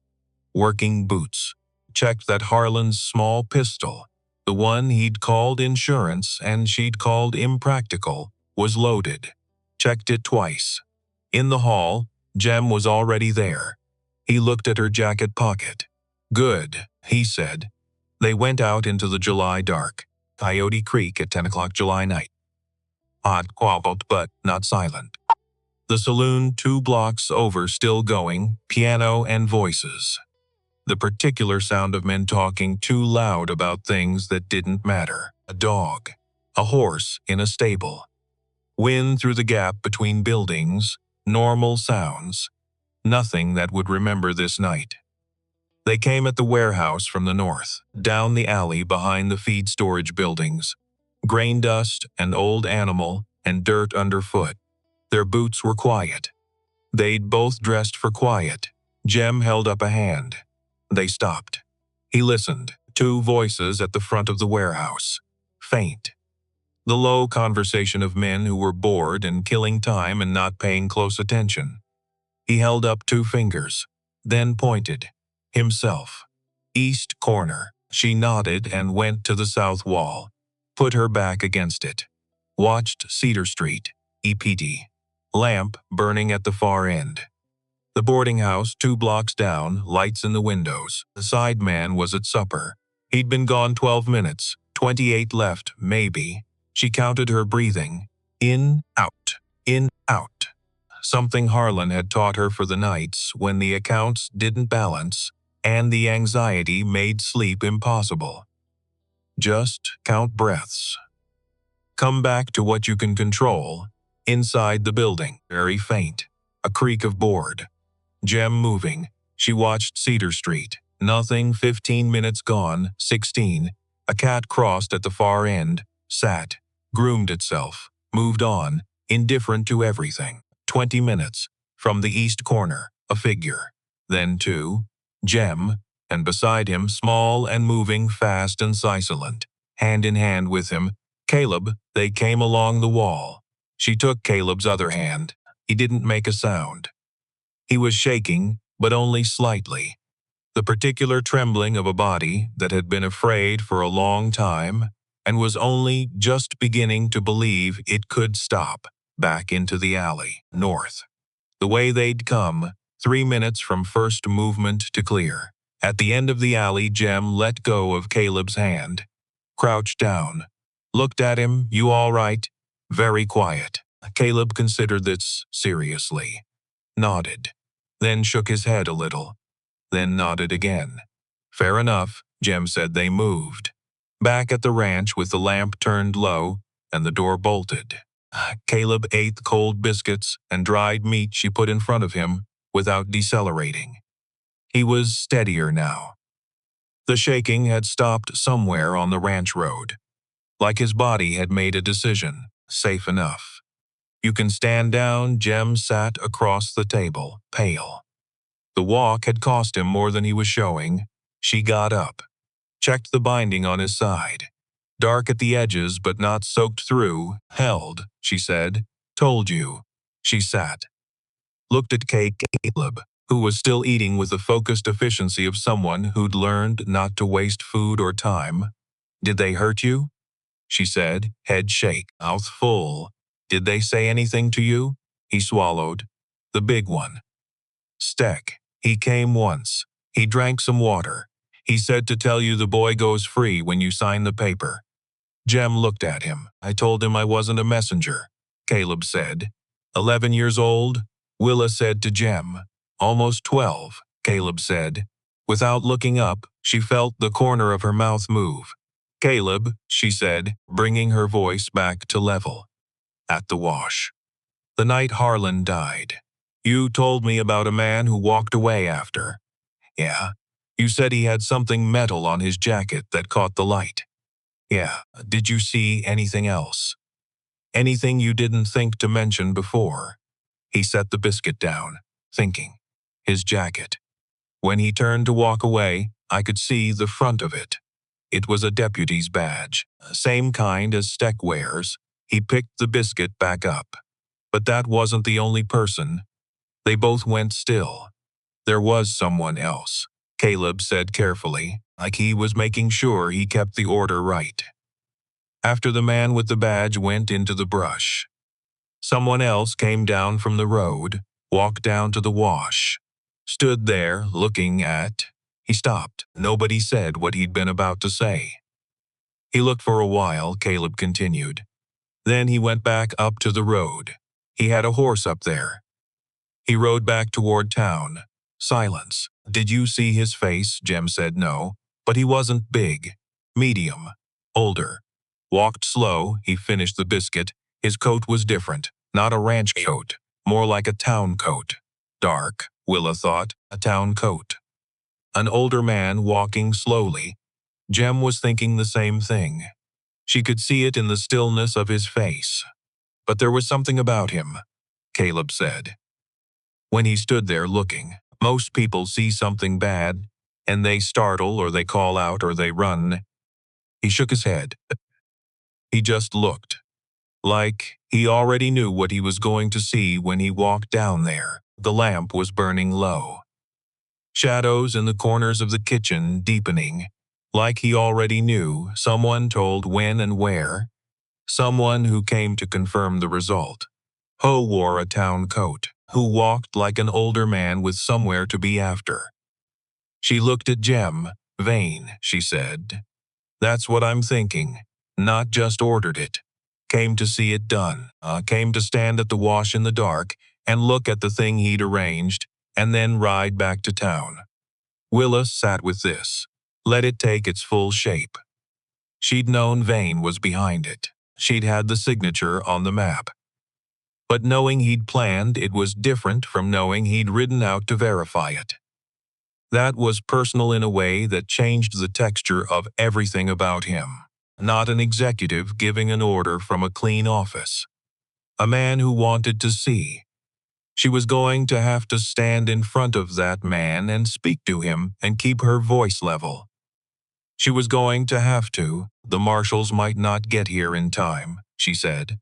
working boots. Checked that Harlan's small pistol, the one he'd called insurance and she'd called impractical, was loaded. Checked it twice. In the hall, Jem was already there. He looked at her jacket pocket. "Good," he said. They went out into the July dark. Coyote Creek at 10 o'clock July night. Hot, quabbled, but not silent. The saloon 2 blocks over still going, piano and voices. The particular sound of men talking too loud about things that didn't matter. A dog. A horse in a stable. Wind through the gap between buildings. Normal sounds. Nothing that would remember this night. They came at the warehouse from the north, down the alley behind the feed storage buildings. Grain dust and old animal and dirt underfoot. Their boots were quiet. They'd both dressed for quiet. Jem held up a hand. They stopped. He listened. 2 voices at the front of the warehouse. Faint. The low conversation of men who were bored and killing time and not paying close attention. He held up 2 fingers, then pointed. Himself. East corner. She nodded and went to the south wall. Put her back against it. Watched Cedar Street, EPD. Lamp burning at the far end. The boarding house 2 blocks down, lights in the windows. The side man was at supper. He'd been gone 12 minutes, 28 left, maybe. She counted her breathing. In, out, in, out. Something Harlan had taught her for the nights when the accounts didn't balance and the anxiety made sleep impossible. Just count breaths. Come back to what you can control. Inside the building, very faint. A creak of board. Jem moving. She watched Cedar Street. Nothing. 15 minutes gone. 16. A cat crossed at the far end. Sat. Groomed itself. Moved on. Indifferent to everything. 20 minutes. From the east corner. A figure. Then 2. Jem. And beside him, small and moving, fast and sibilant. Hand in hand with him, Caleb. They came along the wall. She took Caleb's other hand. He didn't make a sound. He was shaking, but only slightly. The particular trembling of a body that had been afraid for a long time and was only just beginning to believe it could stop, back into the alley, north. The way they'd come, 3 minutes from first movement to clear. At the end of the alley, Jem let go of Caleb's hand. Crouched down. Looked at him. "You all right?" Very quiet. Caleb considered this seriously. Nodded. Then shook his head a little. Then nodded again. "Fair enough," Jem said. They moved. Back at the ranch with the lamp turned low and the door bolted. Caleb ate the cold biscuits and dried meat she put in front of him without decelerating. He was steadier now. The shaking had stopped somewhere on the ranch road. Like his body had made a decision. Safe enough. "You can stand down." Jem sat across the table, pale. The walk had cost him more than he was showing. She got up. Checked the binding on his side. Dark at the edges but not soaked through. "Held," she said. "Told you." She sat. Looked at Caleb, who was still eating with the focused efficiency of someone who'd learned not to waste food or time. "Did they hurt you?" she said, head shake, mouth full. "Did they say anything to you?" He swallowed. "The big one." "Steck. He came once. He drank some water. He said to tell you the boy goes free when you sign the paper." Jem looked at him. "I told him I wasn't a messenger," Caleb said. 11 years old, Willa said to Jem. "Almost 12, Caleb said. Without looking up, she felt the corner of her mouth move. "Caleb," she said, bringing her voice back to level. "At the wash." The night Harlan died. You told me about a man who walked away after. Yeah. You said he had something metal on his jacket that caught the light. Yeah. Did you see anything else? Anything you didn't think to mention before? He set the biscuit down, thinking. His jacket. When he turned to walk away, I could see the front of it. It was a deputy's badge, same kind as Steck wears. He picked the biscuit back up. But that wasn't the only person. They both went still. There was someone else, Caleb said carefully, like he was making sure he kept the order right. After the man with the badge went into the brush, someone else came down from the road, walked down to the wash, stood there looking at. He stopped. Nobody said what he'd been about to say. He looked for a while, Caleb continued. Then he went back up to the road. He had a horse up there. He rode back toward town. Silence. Did you see his face? Jem said no, but he wasn't big. Medium. Older. Walked slow. He finished the biscuit. His coat was different. Not a ranch coat. More like a town coat. Dark, Willa thought. A town coat. An older man walking slowly. Jem was thinking the same thing. She could see it in the stillness of his face. But there was something about him, Caleb said. When he stood there looking, most people see something bad, and they startle or they call out or they run. He shook his head. He just looked. Like he already knew what he was going to see when he walked down there. The lamp was burning low. Shadows in the corners of the kitchen deepening. Like he already knew, someone told when and where. Someone who came to confirm the result. Ho wore a town coat, who walked like an older man with somewhere to be after. She looked at Jem. Vain, she said. That's what I'm thinking. Not just ordered it. Came to see it done. Came to stand at the wash in the dark and look at the thing he'd arranged and then ride back to town. Willa sat with this. Let it take its full shape. She'd known Vane was behind it. She'd had the signature on the map. But knowing he'd planned it was different from knowing he'd ridden out to verify it. That was personal in a way that changed the texture of everything about him. Not an executive giving an order from a clean office. A man who wanted to see. She was going to have to stand in front of that man and speak to him and keep her voice level. She was going to have to. The marshals might not get here in time, she said.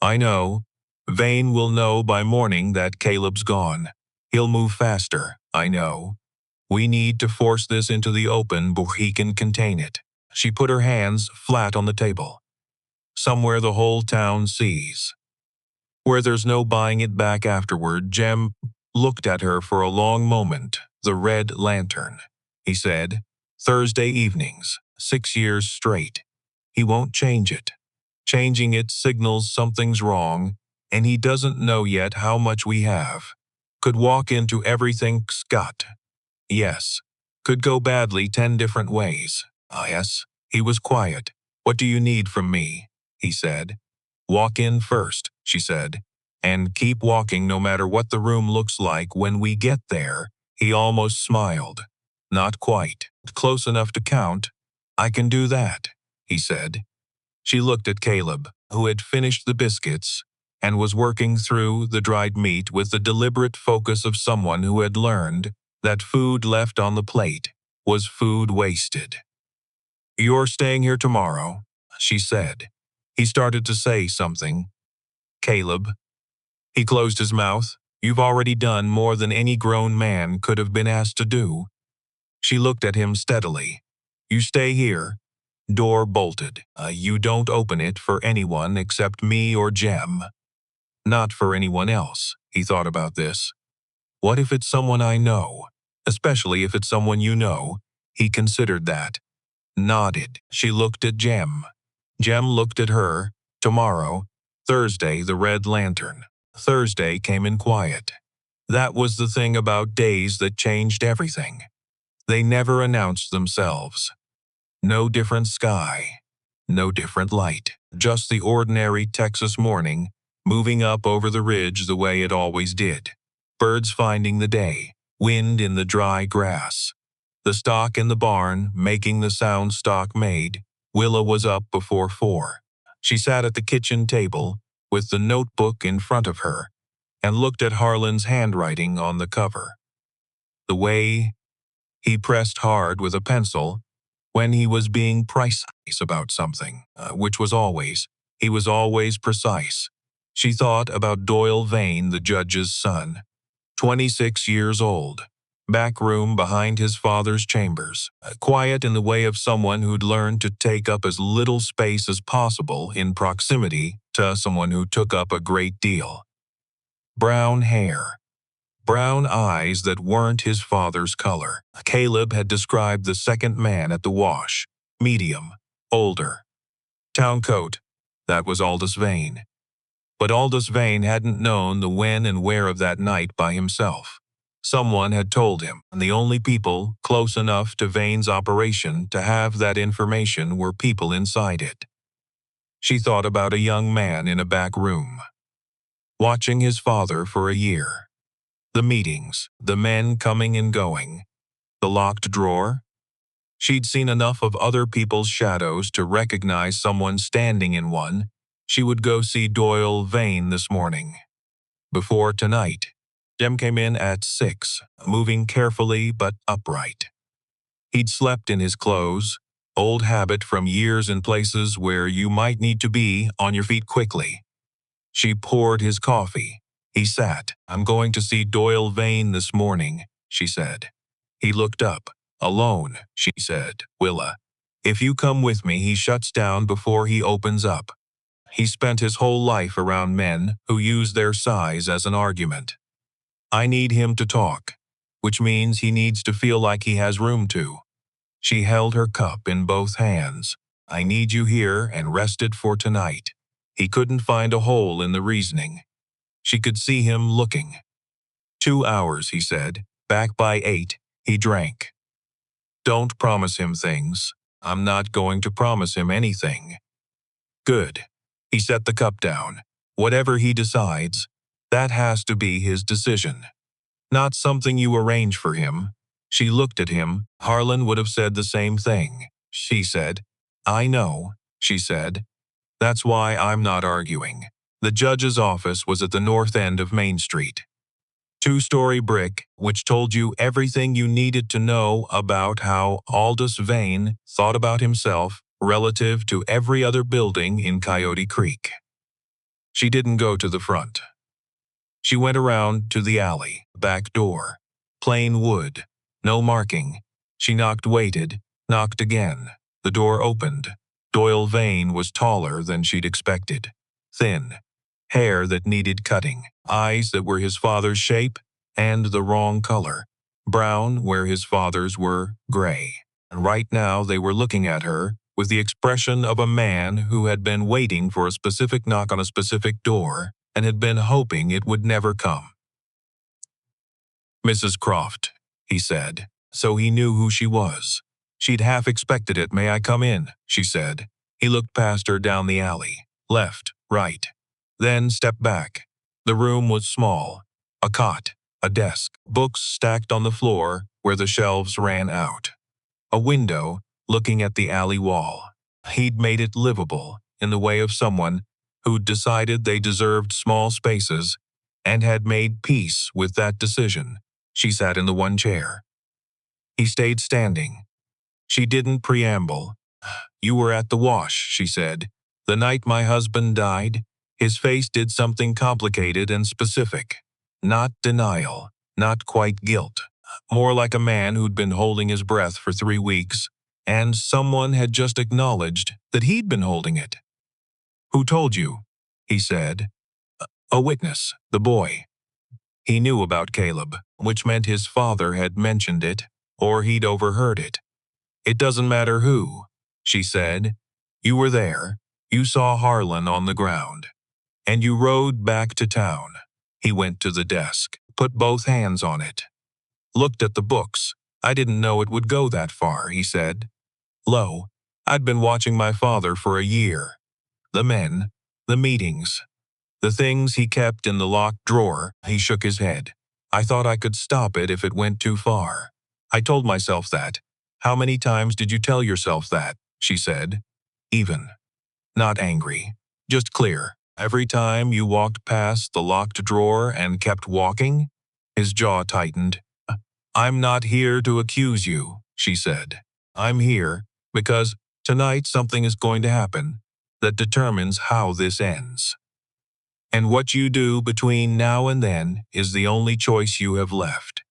I know. Vane will know by morning that Caleb's gone. He'll move faster, I know. We need to force this into the open before he can contain it. She put her hands flat on the table. Somewhere the whole town sees. Where there's no buying it back afterward. Jem looked at her for a long moment. The red lantern, he said. Thursday evenings, 6 years straight. He won't change it. Changing it signals something's wrong, and he doesn't know yet how much we have. Could walk into everything's got. Yes. Could go badly 10 different ways. Yes. He was quiet. What do you need from me? He said. Walk in first, she said. And keep walking no matter what the room looks like when we get there. He almost smiled. Not quite. Close enough to count. I can do that, he said. She looked at Caleb, who had finished the biscuits and was working through the dried meat with the deliberate focus of someone who had learned that food left on the plate was food wasted. You're staying here tomorrow, she said. He started to say something. Caleb. He closed his mouth. You've already done more than any grown man could have been asked to do. She looked at him steadily. You stay here. Door bolted. You don't open it for anyone except me or Jem. Not for anyone else, he thought about this. What if it's someone I know? Especially if it's someone you know. He considered that. Nodded. She looked at Jem. Jem looked at her. Tomorrow. Thursday, the red lantern. Thursday came in quiet. That was the thing about days that changed everything. They never announced themselves. No different sky. No different light. Just the ordinary Texas morning, moving up over the ridge the way it always did. Birds finding the day, wind in the dry grass. The stock in the barn making the sound stock made. Willa was up before 4. She sat at the kitchen table with the notebook in front of her and looked at Harlan's handwriting on the cover. The way he pressed hard with a pencil when he was being precise about something, he was always precise. She thought about Doyle Vane, the judge's son, 26 years old, back room behind his father's chambers, quiet in the way of someone who'd learned to take up as little space as possible in proximity to someone who took up a great deal. Brown hair, brown eyes that weren't his father's color. Caleb had described the second man at the wash, medium, older. Town coat, that was Aldous Vane. But Aldous Vane hadn't known the when and where of that night by himself. Someone had told him, and the only people close enough to Vane's operation to have that information were people inside it. She thought about a young man in a back room, watching his father for a year. The meetings, the men coming and going, the locked drawer. She'd seen enough of other people's shadows to recognize someone standing in one. She would go see Doyle Vane this morning. Before tonight, Jem came in at 6, moving carefully but upright. He'd slept in his clothes, old habit from years in places where you might need to be on your feet quickly. She poured his coffee. He sat. "I'm going to see Doyle Vane this morning," she said. He looked up. "Alone," she said. "Willa, if you come with me, he shuts down before he opens up. He spent his whole life around men who use their size as an argument. I need him to talk, which means he needs to feel like he has room to." She held her cup in both hands. "I need you here and rested for tonight." He couldn't find a hole in the reasoning. She could see him looking. 2 hours, he said. Back by 8, he drank. "Don't promise him things." "I'm not going to promise him anything." "Good." He set the cup down. "Whatever he decides, that has to be his decision. Not something you arrange for him." She looked at him. Harlan would have said the same thing. She said, "I know," she said. "That's why I'm not arguing." The judge's office was at the north end of Main Street. 2-story brick, which told you everything you needed to know about how Aldous Vane thought about himself relative to every other building in Coyote Creek. She didn't go to the front. She went around to the alley, back door. Plain wood, no marking. She waited, knocked again. The door opened. Doyle Vane was taller than she'd expected. Thin, hair that needed cutting, eyes that were his father's shape and the wrong color, brown where his father's were gray. And right now they were looking at her with the expression of a man who had been waiting for a specific knock on a specific door and had been hoping it would never come. "Mrs. Croft," he said, so he knew who she was. She'd half expected it. "May I come in?" she said. He looked past her down the alley, left, right, then stepped back. The room was small. A cot, a desk, books stacked on the floor where the shelves ran out. A window looking at the alley wall. He'd made it livable in the way of someone who'd decided they deserved small spaces and had made peace with that decision. She sat in the one chair. He stayed standing. She didn't preamble. "You were at the wash," she said. "The night my husband died." His face did something complicated and specific. Not denial, not quite guilt. More like a man who'd been holding his breath for 3 weeks, and someone had just acknowledged that he'd been holding it. "Who told you?" he said. "A witness, the boy." He knew about Caleb, which meant his father had mentioned it, or he'd overheard it. "It doesn't matter who," she said. "You were there. You saw Harlan on the ground. And you rode back to town." He went to the desk, put both hands on it. Looked at the books. "I didn't know it would go that far," he said. Low. "I'd been watching my father for a year. The men, the meetings. The things he kept in the locked drawer. He shook his head. I thought I could stop it if it went too far. I told myself that. How many times did you tell yourself that? She said. Even. Not angry. Just clear. Every time you walked past the locked drawer and kept walking? His jaw tightened. I'm not here to accuse you, she said. I'm here because tonight something is going to happen that determines how this ends. And what you do between now and then is the only choice you have left.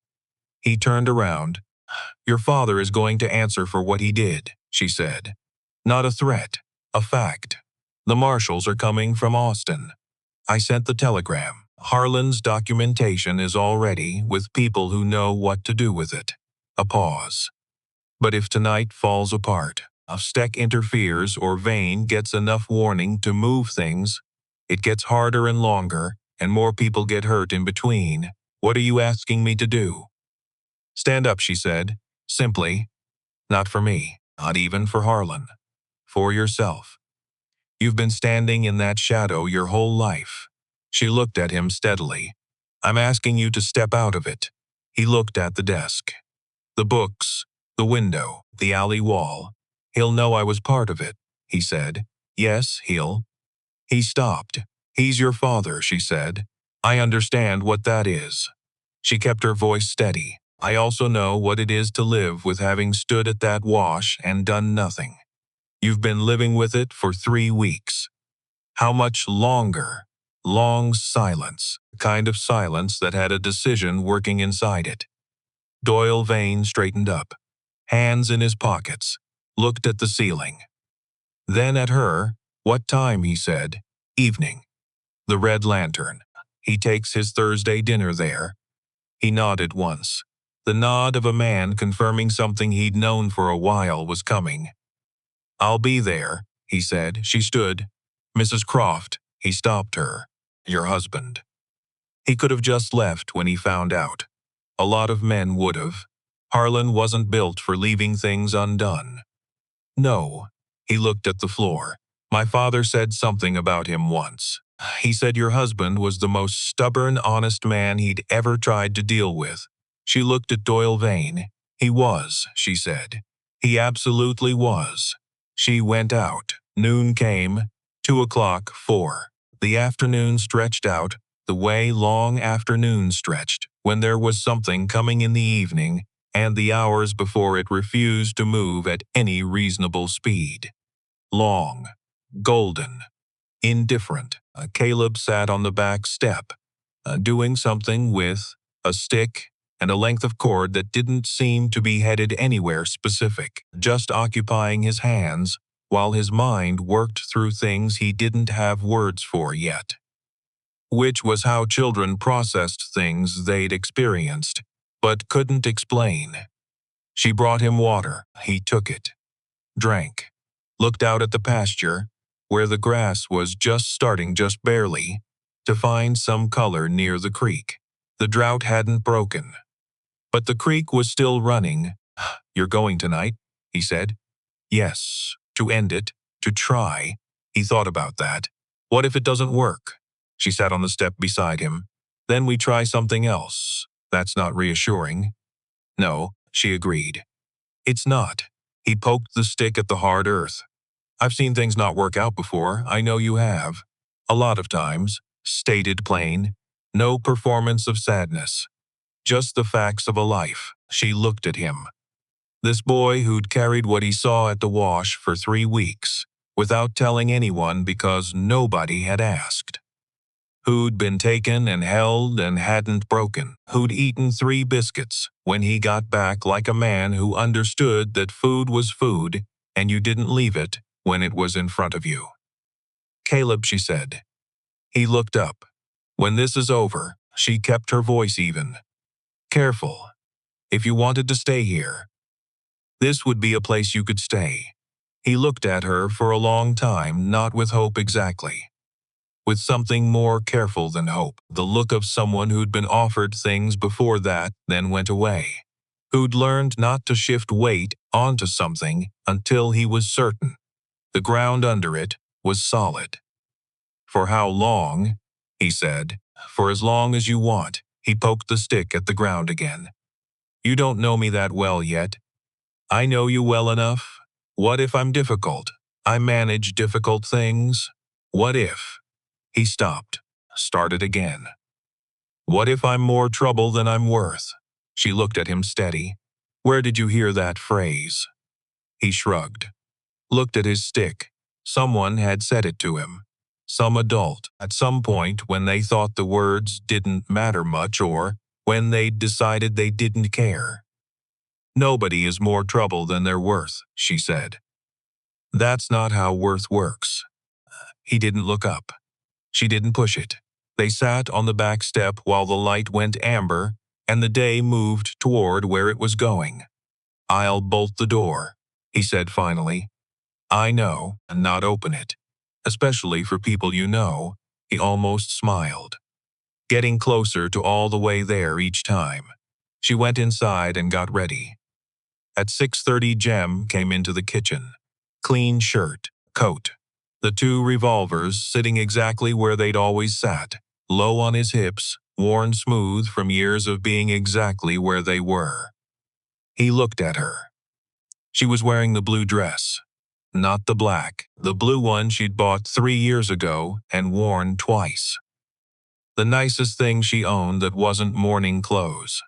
He turned around. Your father is going to answer for what he did, she said. Not a threat, a fact. The marshals are coming from Austin. I sent the telegram. Harlan's documentation is all ready with people who know what to do with it. A pause. But if tonight falls apart, if Steck interferes or Vane gets enough warning to move things, it gets harder and longer, and more people get hurt in between. What are you asking me to do? Stand up, she said, simply. Not for me, not even for Harlan. For yourself. You've been standing in that shadow your whole life. She looked at him steadily. I'm asking you to step out of it. He looked at the desk. The books, the window, the alley wall. He'll know I was part of it, he said. Yes, he'll. He stopped. He's your father, she said. I understand what that is. She kept her voice steady. I also know what it is to live with having stood at that wash and done nothing. You've been living with it for 3 weeks. How much longer? Long silence, a kind of silence that had a decision working inside it. Doyle Vane straightened up, hands in his pockets, looked at the ceiling. Then at her. What time, he said. Evening. The Red Lantern. He takes his Thursday dinner there. He nodded once. The nod of a man confirming something he'd known for a while was coming. I'll be there, he said. She stood. Mrs. Croft, he stopped her. Your husband. He could have just left when he found out. A lot of men would have. Harlan wasn't built for leaving things undone. No. He looked at the floor. My father said something about him once. He said your husband was the most stubborn, honest man he'd ever tried to deal with. She looked at Doyle Vane. He was, she said. He absolutely was. She went out. Noon came. 2 o'clock, 4. The afternoon stretched out, the way long afternoons stretched, when there was something coming in the evening, and the hours before it refused to move at any reasonable speed. Long. Golden. Indifferent. Caleb sat on the back step, doing something with a stick and a length of cord that didn't seem to be headed anywhere specific, just occupying his hands while his mind worked through things he didn't have words for yet. Which was how children processed things they'd experienced, but couldn't explain. She brought him water. He took it. Drank. Looked out at the pasture, where the grass was just starting just barely, to find some color near the creek. The drought hadn't broken. But the creek was still running. You're going tonight, he said. Yes, to end it, to try. He thought about that. What if it doesn't work? She sat on the step beside him. Then we try something else. That's not reassuring. No, she agreed. It's not. He poked the stick at the hard earth. I've seen things not work out before. I know you have. A lot of times. Stated plain. No performance of sadness. Just the facts of a life. She looked at him. This boy who'd carried what he saw at the wash for 3 weeks, without telling anyone because nobody had asked. Who'd been taken and held and hadn't broken. Who'd eaten 3 biscuits when he got back like a man who understood that food was food and you didn't leave it when it was in front of you. Caleb, she said. He looked up. When this is over, she kept her voice even. Careful. If you wanted to stay here, this would be a place you could stay. He looked at her for a long time, not with hope exactly. With something more careful than hope, the look of someone who'd been offered things before that, then went away. Who'd learned not to shift weight onto something until he was certain the ground under it was solid. For how long? he said. For as long as you want. He poked the stick at the ground again. You don't know me that well yet. I know you well enough. What if I'm difficult? I manage difficult things. What if? He stopped, started again. What if I'm more trouble than I'm worth? She looked at him steady. Where did you hear that phrase? He shrugged, looked at his stick. Someone had said it to him. Some adult, at some point when they thought the words didn't matter much or when they'd decided they didn't care. Nobody is more trouble than they're worth, she said. That's not how worth works. He didn't look up. She didn't push it. They sat on the back step while the light went amber and the day moved toward where it was going. I'll bolt the door, he said finally. I know, and not open it. Especially for people you know, he almost smiled. Getting closer to all the way there each time. She went inside and got ready. At 6:30 Jem came into the kitchen. Clean shirt, coat. The two revolvers sitting exactly where they'd always sat, low on his hips, worn smooth from years of being exactly where they were. He looked at her. She was wearing the blue dress. Not the black, the blue one she'd bought 3 years ago and worn twice. The nicest thing she owned that wasn't morning clothes.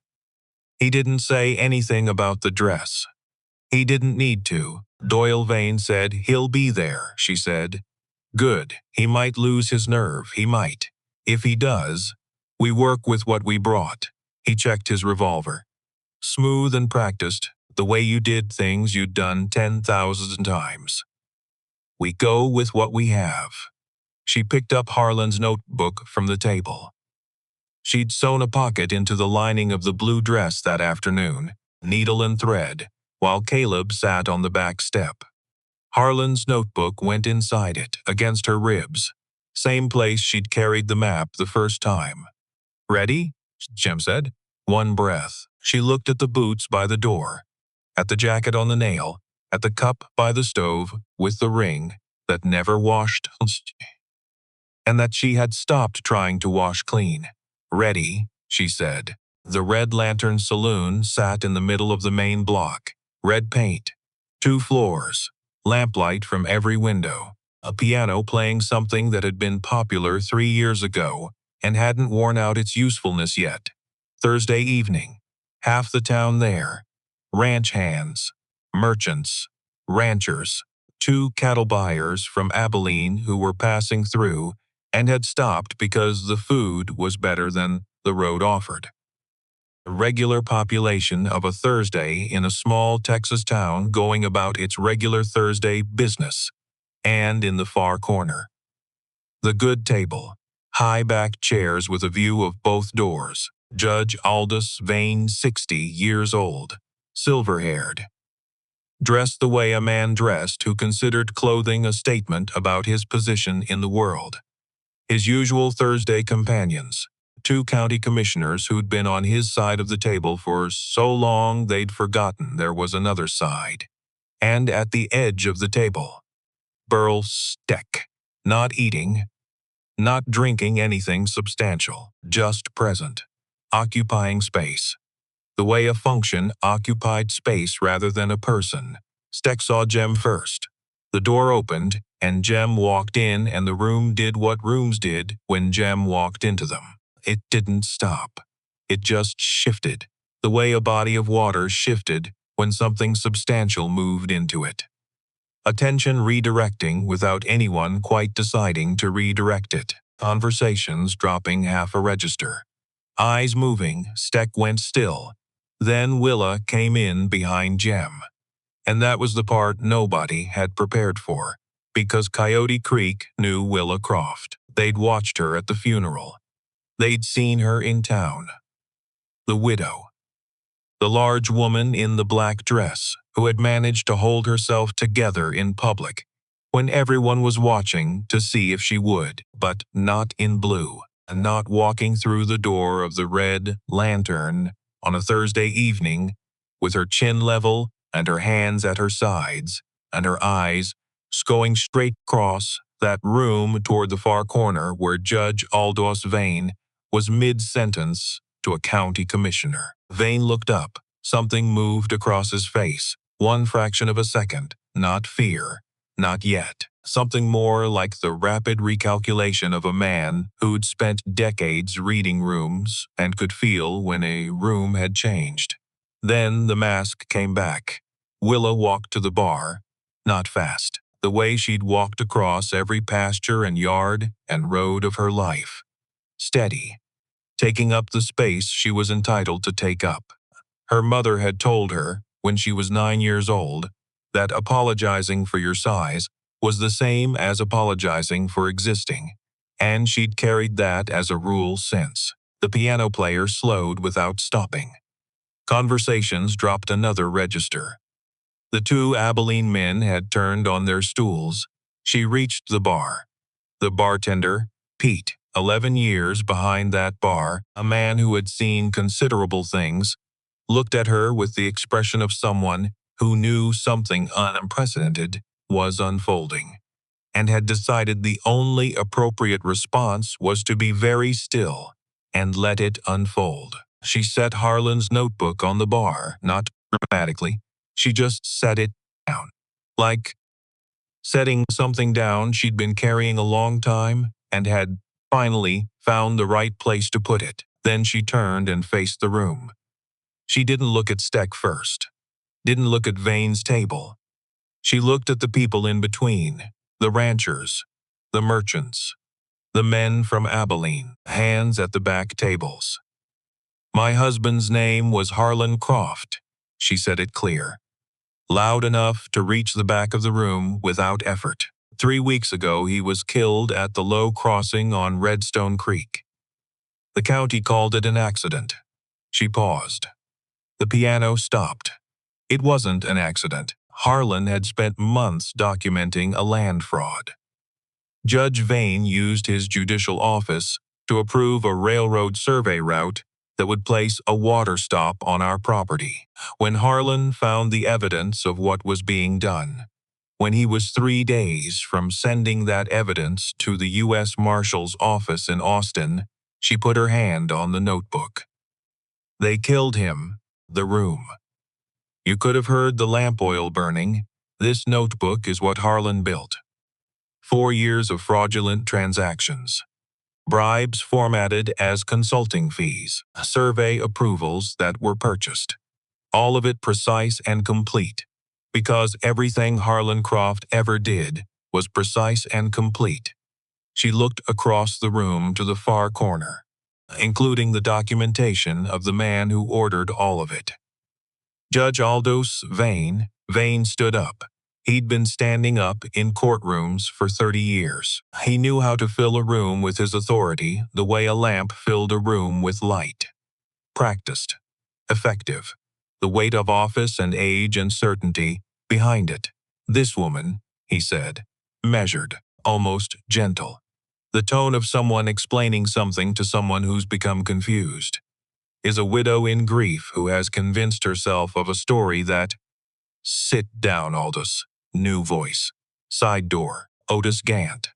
He didn't say anything about the dress. He didn't need to. Doyle Vane said, he'll be there, she said. Good, he might lose his nerve, he might. If he does, we work with what we brought. He checked his revolver. Smooth and practiced, the way you did things you'd done 10,000 times. We go with what we have. She picked up Harlan's notebook from the table. She'd sewn a pocket into the lining of the blue dress that afternoon, needle and thread, while Caleb sat on the back step. Harlan's notebook went inside it, against her ribs, same place she'd carried the map the first time. Ready? Jem said. One breath. She looked at the boots by the door, at the jacket on the nail, at the cup by the stove with the ring that never washed, and that she had stopped trying to wash clean. Ready, she said. The Red Lantern Saloon sat in the middle of the main block. Red paint. 2 floors. Lamplight from every window. A piano playing something that had been popular 3 years ago and hadn't worn out its usefulness yet. Thursday evening. Half the town there. Ranch hands. Merchants. Ranchers. 2 cattle buyers from Abilene who were passing through and had stopped because the food was better than the road offered. The regular population of a Thursday in a small Texas town going about its regular Thursday business, and in the far corner. The good table, high-backed chairs with a view of both doors, Judge Aldous Vane, 60 years old, silver-haired. Dressed the way a man dressed who considered clothing a statement about his position in the world. His usual Thursday companions, 2 county commissioners who'd been on his side of the table for so long they'd forgotten there was another side. And at the edge of the table, Burl Steck, not eating, not drinking anything substantial, just present, occupying space. The way a function occupied space rather than a person. Steck saw Jem first. The door opened, and Jem walked in, and the room did what rooms did when Jem walked into them. It didn't stop. It just shifted, the way a body of water shifted when something substantial moved into it. Attention redirecting without anyone quite deciding to redirect it. Conversations dropping half a register. Eyes moving, Steck went still. Then Willa came in behind Jem. And that was the part nobody had prepared for, because Coyote Creek knew Willa Croft. They'd watched her at the funeral. They'd seen her in town. The widow. The large woman in the black dress, who had managed to hold herself together in public, when everyone was watching to see if she would, but not in blue, and not walking through the door of the Red Lantern on a Thursday evening, with her chin level and her hands at her sides, and her eyes going straight across That room toward the far corner where Judge Aldous Vane was mid-sentence to a county commissioner. Vane looked up. Something moved across his face. One fraction of a second. Not fear. Not yet. Something more like the rapid recalculation of a man who'd spent decades reading rooms and could feel when a room had changed. Then the mask came back. Willa walked to the bar. Not fast. The way she'd walked across every pasture and yard and road of her life. Steady. Taking up the space she was entitled to take up. Her mother had told her, when she was 9 years old, that apologizing for your size was the same as apologizing for existing, and she'd carried that as a rule since. The piano player slowed without stopping. Conversations dropped another register. The two Abilene men had turned on their stools. She reached the bar. The bartender, Pete, 11 years behind that bar, a man who had seen considerable things, looked at her with the expression of someone who knew something unprecedented was unfolding, and had decided the only appropriate response was to be very still and let it unfold. She set Harlan's notebook on the bar, not dramatically. She just set it down. Like setting something down she'd been carrying a long time and had finally found the right place to put it. Then she turned and faced the room. She didn't look at Steck first. Didn't look at Vane's table. She looked at the people in between, the ranchers, the merchants, the men from Abilene, hands at the back tables. My husband's name was Harlan Croft, she said it clear, loud enough to reach the back of the room without effort. 3 weeks ago he was killed at the low crossing on Redstone Creek. The county called it an accident. She paused. The piano stopped. It wasn't an accident. Harlan had spent months documenting a land fraud. Judge Vane used his judicial office to approve a railroad survey route that would place a water stop on our property. When Harlan found the evidence of what was being done, when he was 3 days from sending that evidence to the U.S. Marshal's office in Austin, she put her hand on the notebook. They killed him. The room. You could have heard the lamp oil burning. This notebook is what Harlan built. 4 years of fraudulent transactions. Bribes formatted as consulting fees. Survey approvals that were purchased. All of it precise and complete, because everything Harlan Croft ever did was precise and complete. She looked across the room to the far corner, including the documentation of the man who ordered all of it. Judge Aldous Vane. Vane stood up. He'd been standing up in courtrooms for 30 years. He knew how to fill a room with his authority the way a lamp filled a room with light. Practiced. Effective. The weight of office and age and certainty behind it. This woman, he said, measured, almost gentle. The tone of someone explaining something to someone who's become confused. Is a widow in grief who has convinced herself of a story that… Sit down, Aldous. New voice. Side door. Otis Gant.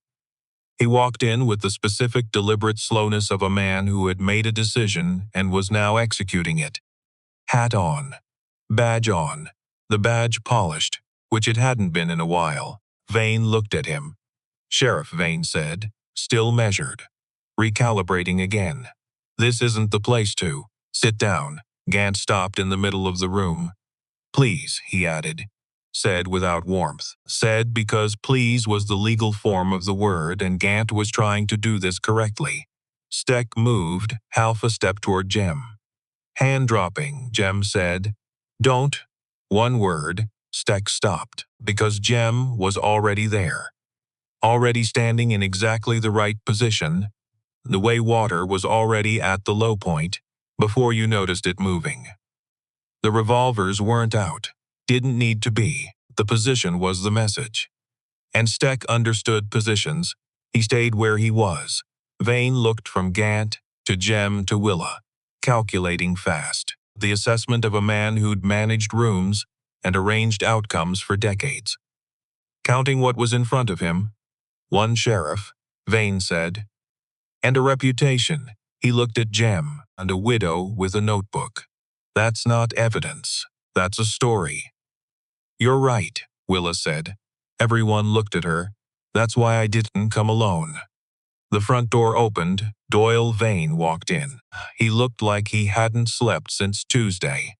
He walked in with the specific, deliberate slowness of a man who had made a decision and was now executing it. Hat on. Badge on. The badge polished, which it hadn't been in a while. Vane looked at him. Sheriff, Vane said, still measured. Recalibrating again. This isn't the place to… Sit down. Gant stopped in the middle of the room. Please, he added. Said without warmth. Said because please was the legal form of the word and Gant was trying to do this correctly. Steck moved half a step toward Jem. Hand dropping, Jem said, Don't. One word. Steck stopped, because Jem was already there. Already standing in exactly the right position. The way water was already at the low point, before you noticed it moving. The revolvers weren't out. Didn't need to be. The position was the message. And Steck understood positions. He stayed where he was. Vane looked from Gant to Jem to Willa, calculating fast. The assessment of a man who'd managed rooms and arranged outcomes for decades. Counting what was in front of him. One sheriff, Vane said. And a reputation. He looked at Jem and a widow with a notebook. That's not evidence. That's a story. You're right, Willa said. Everyone looked at her. That's why I didn't come alone. The front door opened. Doyle Vane walked in. He looked like he hadn't slept since Tuesday.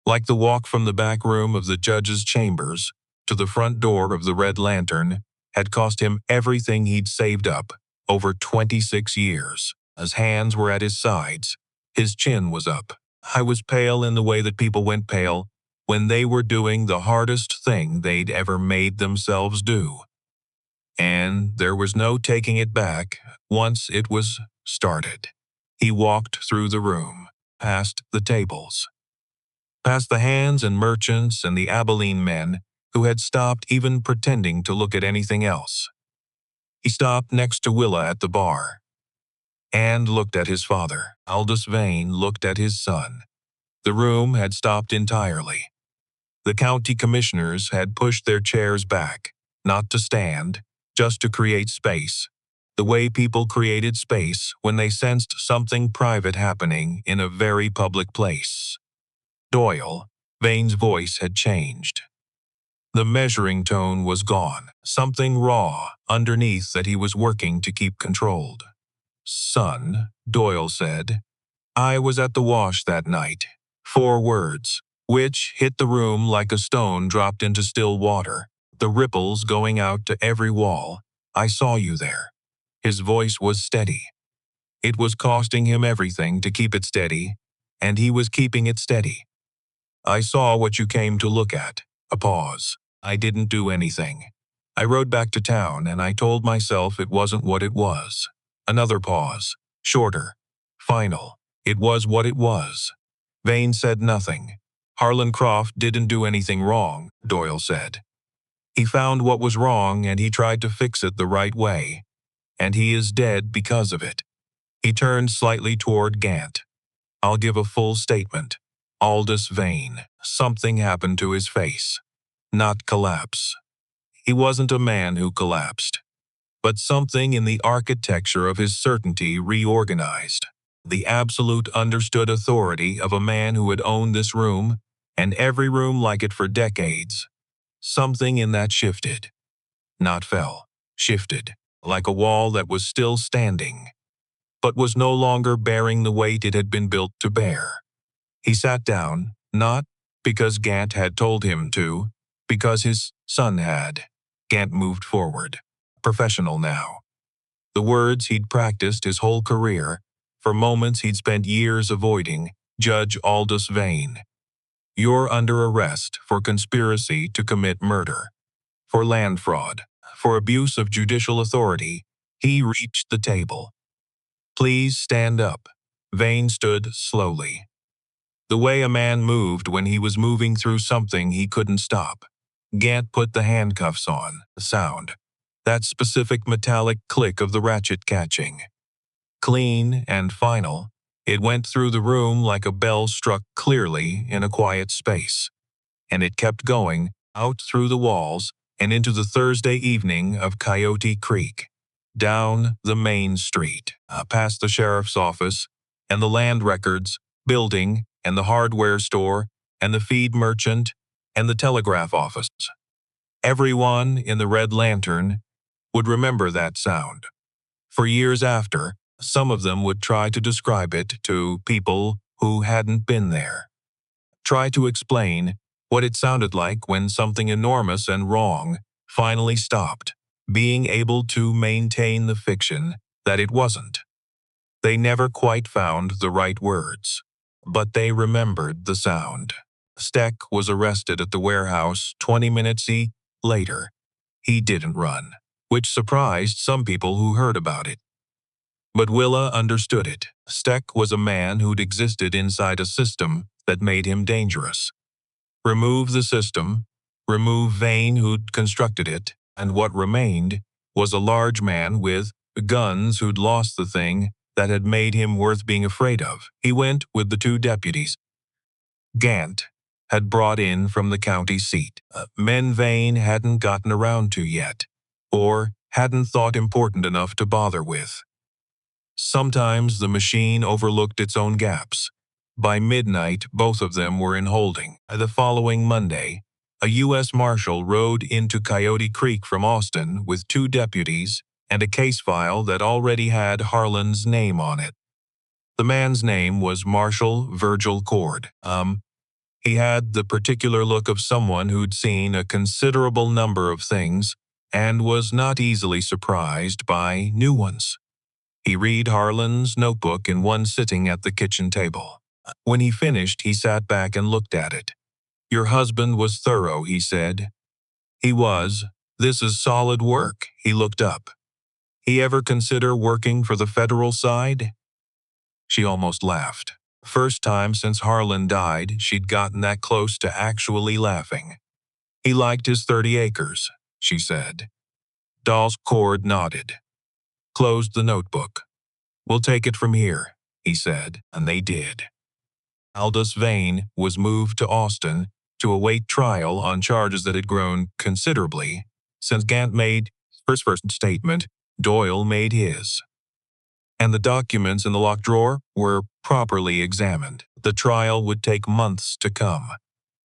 Like the walk from the back room of the judge's chambers to the front door of the Red Lantern had cost him everything he'd saved up over 26 years. His hands were at his sides. His chin was up. I was pale in the way that people went pale when they were doing the hardest thing they'd ever made themselves do. And there was no taking it back once it was started. He walked through the room, past the tables, past the hands and merchants and the Abilene men who had stopped even pretending to look at anything else. He stopped next to Willa at the bar and looked at his father. Aldous Vane looked at his son. The room had stopped entirely. The county commissioners had pushed their chairs back, not to stand, just to create space, the way people created space when they sensed something private happening in a very public place. Doyle, Vane's voice had changed. The measuring tone was gone, something raw underneath that he was working to keep controlled. Son, Doyle said, I was at the wash that night. 4 words, which hit the room like a stone dropped into still water, the ripples going out to every wall. I saw you there. His voice was steady. It was costing him everything to keep it steady, and he was keeping it steady. I saw what you came to look at. A pause. I didn't do anything. I rode back to town and I told myself it wasn't what it was. Another pause. Shorter. Final. It was what it was. Vane said nothing. Harlan Croft didn't do anything wrong, Doyle said. He found what was wrong and he tried to fix it the right way. And he is dead because of it. He turned slightly toward Gant. I'll give a full statement. Aldous Vane. Something happened to his face. Not collapse. He wasn't a man who collapsed. But something in the architecture of his certainty reorganized. The absolute understood authority of a man who had owned this room and every room like it for decades. Something in that shifted. Not fell. Shifted. Like a wall that was still standing, but was no longer bearing the weight it had been built to bear. He sat down, not because Gant had told him to, because his son had. Gant moved forward. Professional now. The words he'd practiced his whole career, for moments he'd spent years avoiding, Judge Aldous Vane. You're under arrest for conspiracy to commit murder, for land fraud, for abuse of judicial authority. He reached the table. Please stand up. Vane stood slowly. The way a man moved when he was moving through something he couldn't stop. Gant put the handcuffs on. The sound. That specific metallic click of the ratchet catching. Clean and final, it went through the room like a bell struck clearly in a quiet space. And it kept going, out through the walls, and into the Thursday evening of Coyote Creek. Down the main street, past the sheriff's office, and the land records, building, and the hardware store, and the feed merchant, and the telegraph office. Everyone in the Red Lantern would remember that sound. For years after, some of them would try to describe it to people who hadn't been there. Try to explain what it sounded like when something enormous and wrong finally stopped, being able to maintain the fiction that it wasn't. They never quite found the right words, but they remembered the sound. Steck was arrested at the warehouse 20 minutes later. He didn't run, which surprised some people who heard about it. But Willa understood it. Steck was a man who'd existed inside a system that made him dangerous. Remove the system, remove Vane who'd constructed it, and what remained was a large man with guns who'd lost the thing that had made him worth being afraid of. He went with the 2 deputies Gant had brought in from the county seat, men Vane hadn't gotten around to yet, or hadn't thought important enough to bother with. Sometimes the machine overlooked its own gaps. By midnight, both of them were in holding. The following Monday, a U.S. Marshal rode into Coyote Creek from Austin with 2 deputies and a case file that already had Harlan's name on it. The man's name was Marshal Virgil Cord. He had the particular look of someone who'd seen a considerable number of things and was not easily surprised by new ones. He read Harlan's notebook in one sitting at the kitchen table. When he finished, he sat back and looked at it. "Your husband was thorough," he said. "He was. This is solid work." He looked up. "He ever consider working for the federal side?" She almost laughed. First time since Harlan died, she'd gotten that close to actually laughing. "He liked his 30 acres, she said. Doll's Cord nodded. Closed the notebook. "We'll take it from here," he said, and they did. Aldous Vane was moved to Austin to await trial on charges that had grown considerably since Gant made his first statement. Doyle made his. And the documents in the locked drawer were properly examined. The trial would take months to come.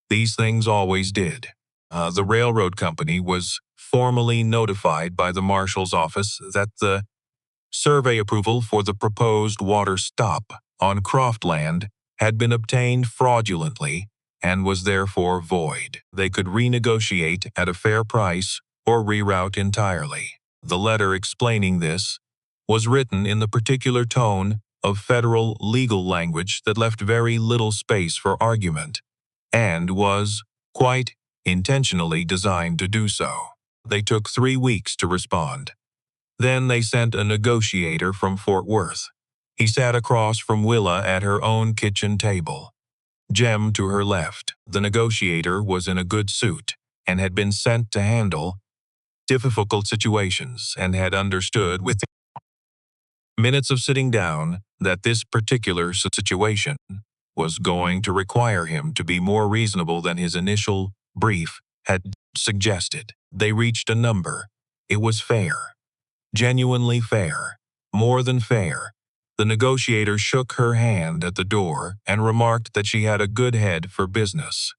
These things always did. The railroad company was formally notified by the marshal's office that the survey approval for the proposed water stop on Croft land had been obtained fraudulently and was therefore void. They could renegotiate at a fair price or reroute entirely. The letter explaining this was written in the particular tone of federal legal language that left very little space for argument, and was, quite intentionally, designed to do so. They took 3 weeks to respond. Then they sent a negotiator from Fort Worth. He sat across from Willa at her own kitchen table. Jem to her left. The negotiator was in a good suit and had been sent to handle difficult situations and had understood within minutes of sitting down that this particular situation was going to require him to be more reasonable than his initial brief had suggested. They reached a number. It was fair. Genuinely fair. More than fair. The negotiator shook her hand at the door and remarked that she had a good head for business.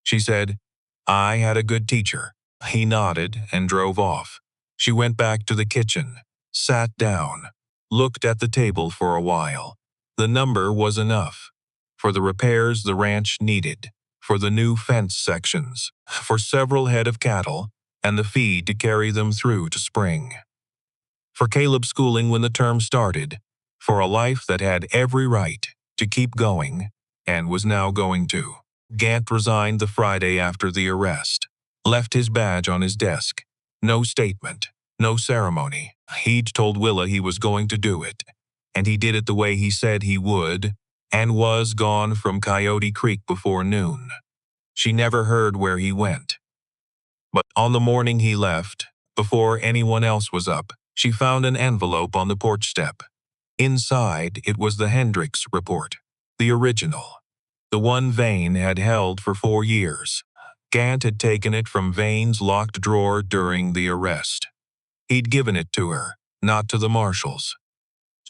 She said, "I had a good teacher." He nodded and drove off. She went back to the kitchen, sat down, looked at the table for a while. The number was enough. For the repairs the ranch needed, for the new fence sections, for several head of cattle, and the feed to carry them through to spring. For Caleb's schooling when the term started, for a life that had every right to keep going, and was now going to. Gant resigned the Friday after the arrest, left his badge on his desk. No statement, no ceremony. He'd told Willa he was going to do it, and he did it the way he said he would, and was gone from Coyote Creek before noon. She never heard where he went. But on the morning he left, before anyone else was up, she found an envelope on the porch step. Inside, it was the Hendricks report, the original, the one Vane had held for 4 years. Gant had taken it from Vane's locked drawer during the arrest. He'd given it to her, not to the marshals.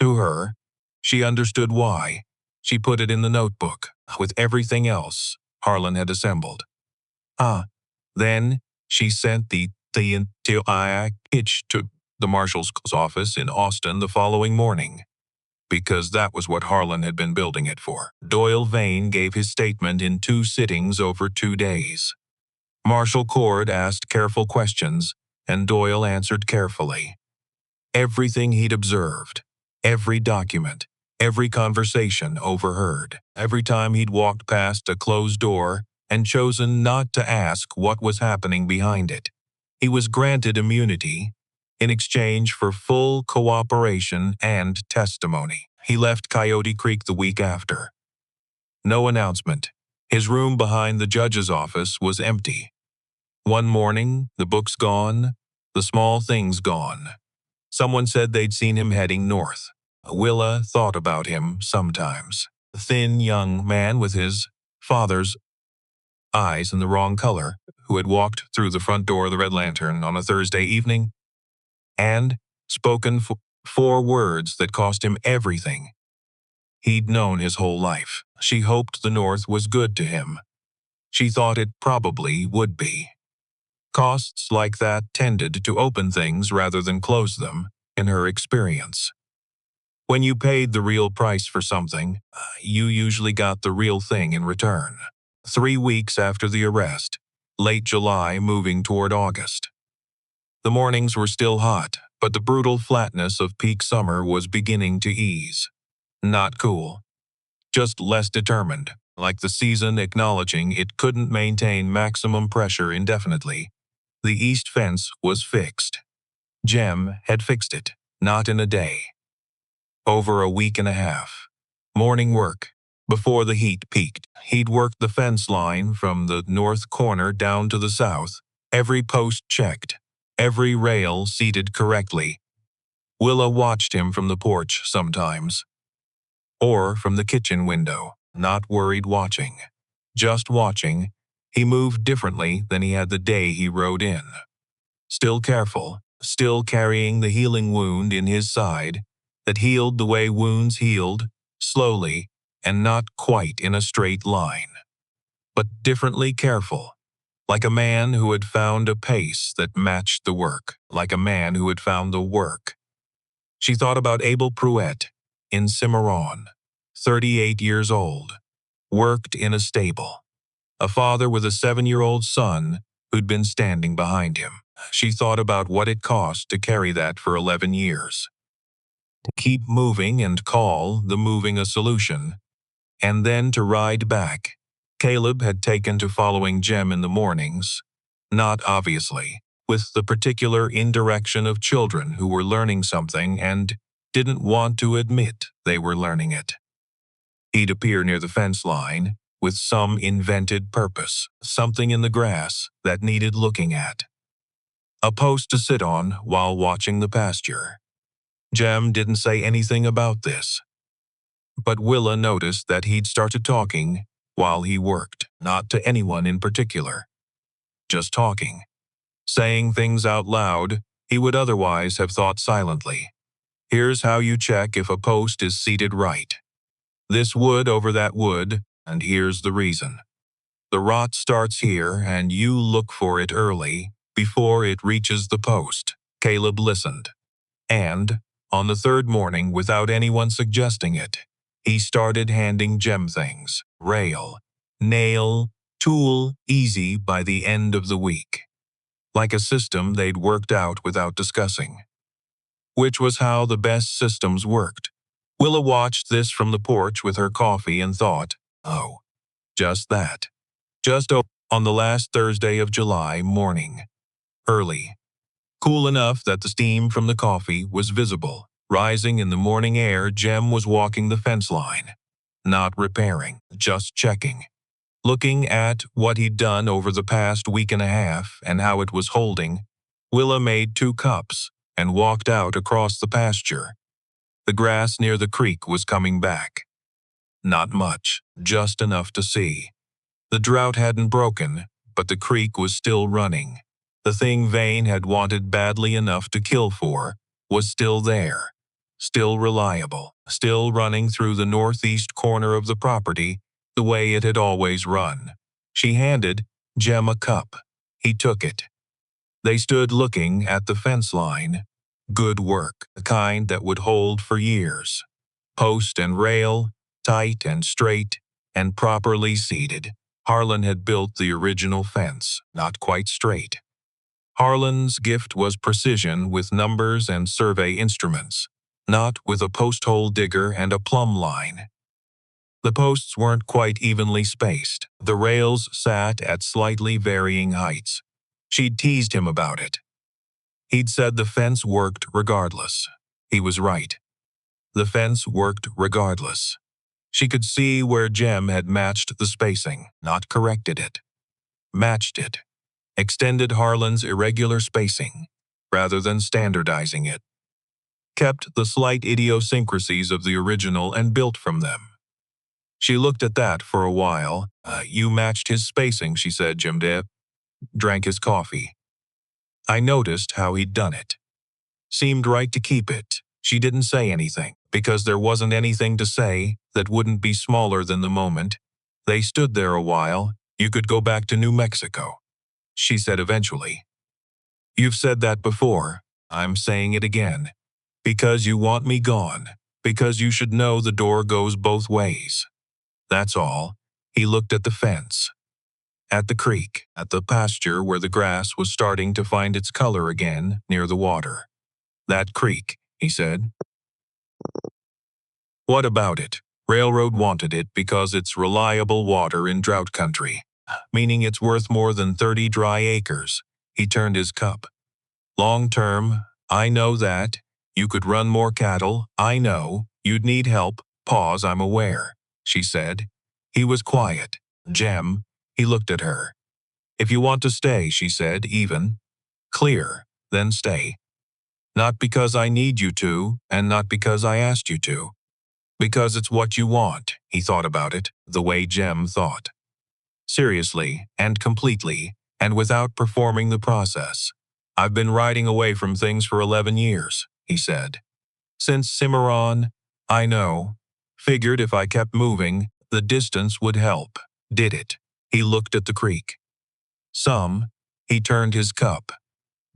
To her, she understood why. She put it in the notebook, with everything else Harlan had assembled. Then she sent the package to the marshal's office in Austin the following morning, because that was what Harlan had been building it for. Doyle Vane gave his statement in 2 sittings over 2 days. Marshal Cord asked careful questions, and Doyle answered carefully. Everything he'd observed, every document, every conversation overheard, every time he'd walked past a closed door and chosen not to ask what was happening behind it. He was granted immunity in exchange for full cooperation and testimony. He left Coyote Creek the week after. No announcement. His room behind the judge's office was empty. One morning, the books gone, the small things gone. Someone said they'd seen him heading north. Willa thought about him sometimes. The thin young man with his father's eyes in the wrong color, who had walked through the front door of the Red Lantern on a Thursday evening. and spoken 4 words that cost him everything he'd known his whole life. She hoped the North was good to him. She thought it probably would be. Costs like that tended to open things rather than close them, in her experience. When you paid the real price for something, you usually got the real thing in return. 3 weeks after the arrest, late July moving toward August. The mornings were still hot, but the brutal flatness of peak summer was beginning to ease. Not cool. Just less determined, like the season acknowledging it couldn't maintain maximum pressure indefinitely. The east fence was fixed. Jem had fixed it, not in a day. Over a week and a half. Morning work. Before the heat peaked, he'd worked the fence line from the north corner down to the south, every post checked, every rail seated correctly. Willa watched him from the porch sometimes. Or from the kitchen window, not worried watching. Just watching, he moved differently than he had the day he rode in. Still careful, still carrying the healing wound in his side, that healed the way wounds healed, slowly, and not quite in a straight line. But differently careful, like a man who had found a pace that matched the work, like a man who had found the work. She thought about Abel Pruett, in Cimarron, 38 years old, worked in a stable. A father with a 7-year-old son who'd been standing behind him. She thought about what it cost to carry that for 11 years. To keep moving and call the moving a solution, and then to ride back. Caleb had taken to following Jem in the mornings, not obviously, with the particular indirection of children who were learning something and didn't want to admit they were learning it. He'd appear near the fence line with some invented purpose, something in the grass that needed looking at. A post to sit on while watching the pasture. Jem didn't say anything about this, but Willa noticed that he'd started talking while he worked, not to anyone in particular. Just talking. Saying things out loud he would otherwise have thought silently. Here's how you check if a post is seated right. This wood over that wood, and here's the reason. The rot starts here, and you look for it early, before it reaches the post. Caleb listened. And, on the third morning, without anyone suggesting it, he started handing Jem things. Rail, nail, tool, easy by the end of the week. Like a system they'd worked out without discussing. Which was how the best systems worked. Willa watched this from the porch with her coffee and thought, oh, just that. Just on the last Thursday of July morning. Early. Cool enough that the steam from the coffee was visible. Rising in the morning air, Jem was walking the fence line. Not repairing, just checking. Looking at what he'd done over the past week and a half and how it was holding, Willa made 2 cups and walked out across the pasture. The grass near the creek was coming back. Not much, just enough to see. The drought hadn't broken, but the creek was still running. The thing Vane had wanted badly enough to kill for was still there, still reliable, still running through the northeast corner of the property the way it had always run. She handed Jem a cup. He took it. They stood looking at the fence line. Good work, the kind that would hold for years. Post and rail, tight and straight, and properly seated. Harlan had built the original fence, not quite straight. Harlan's gift was precision with numbers and survey instruments, not with a post-hole digger and a plumb line. The posts weren't quite evenly spaced. The rails sat at slightly varying heights. She'd teased him about it. He'd said the fence worked regardless. He was right. The fence worked regardless. She could see where Jem had matched the spacing, not corrected it. Matched it. Extended Harlan's irregular spacing, rather than standardizing it. Kept the slight idiosyncrasies of the original and built from them. She looked at that for a while. You matched his spacing, she said. Jem drank his coffee. I noticed how he'd done it. Seemed right to keep it. She didn't say anything, because there wasn't anything to say that wouldn't be smaller than the moment. They stood there a while. You could go back to New Mexico, she said eventually. You've said that before. I'm saying it again. Because you want me gone. Because you should know the door goes both ways. That's all. He looked at the fence. At the creek, at the pasture where the grass was starting to find its color again near the water. That creek, he said. What about it? Railroad wanted it because it's reliable water in drought country, meaning it's worth more than 30 dry acres. He turned his cup. Long term, I know that. You could run more cattle, I know. You'd need help. Pause, I'm aware, she said. He was quiet. Jem, he looked at her. If you want to stay, she said, even. Clear, then stay. Not because I need you to, and not because I asked you to. Because it's what you want, he thought about it, the way Jem thought. Seriously, and completely, and without performing the process. I've been riding away from things for 11 years, he said. Since Cimarron, I know. Figured if I kept moving, the distance would help. Did it? He looked at the creek. Some. He turned his cup.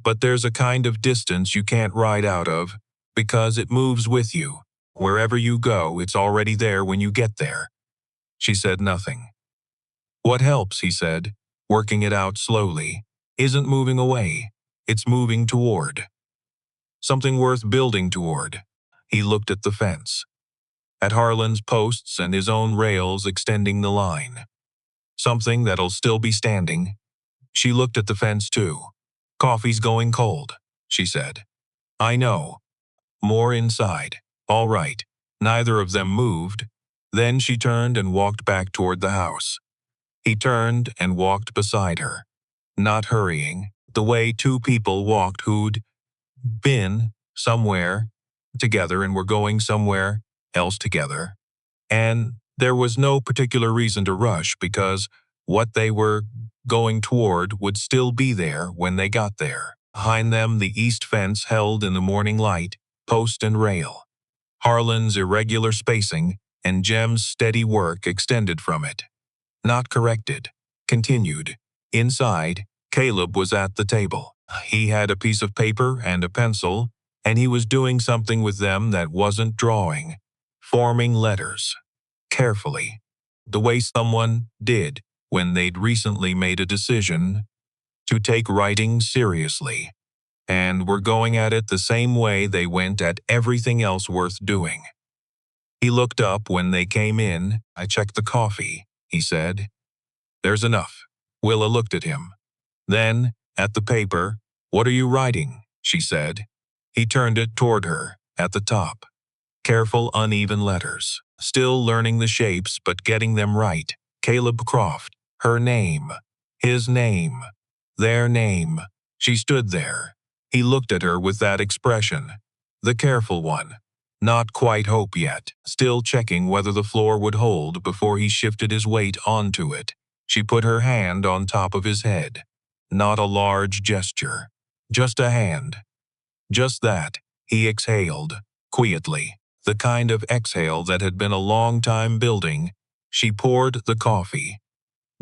But there's a kind of distance you can't ride out of, because it moves with you. Wherever you go, it's already there when you get there. She said nothing. What helps, he said, working it out slowly, isn't moving away. It's moving toward. Something worth building toward. He looked at the fence. At Harlan's posts and his own rails extending the line. Something that'll still be standing. She looked at the fence too. Coffee's going cold, she said. I know. More inside. All right. Neither of them moved. Then she turned and walked back toward the house. He turned and walked beside her. Not hurrying, the way two people walked who'd been somewhere together and were going somewhere else together. And there was no particular reason to rush because what they were going toward would still be there when they got there. Behind them, the east fence held in the morning light, post and rail. Harlan's irregular spacing and Jem's steady work extended from it. Not corrected. Continued. Inside, Caleb was at the table. He had a piece of paper and a pencil, and he was doing something with them that wasn't drawing. Forming letters. Carefully. The way someone did when they'd recently made a decision to take writing seriously, and were going at it the same way they went at everything else worth doing. He looked up when they came in. I checked the coffee, he said. There's enough. Willa looked at him. Then, at the paper, what are you writing? She said. He turned it toward her, at the top. Careful, uneven letters. Still learning the shapes but getting them right. Caleb Croft. Her name. His name. Their name. She stood there. He looked at her with that expression. The careful one. Not quite hope yet. Still checking whether the floor would hold before he shifted his weight onto it. She put her hand on top of his head. Not a large gesture. Just a hand. Just that. He exhaled. Quietly. The kind of exhale that had been a long time building. She poured the coffee.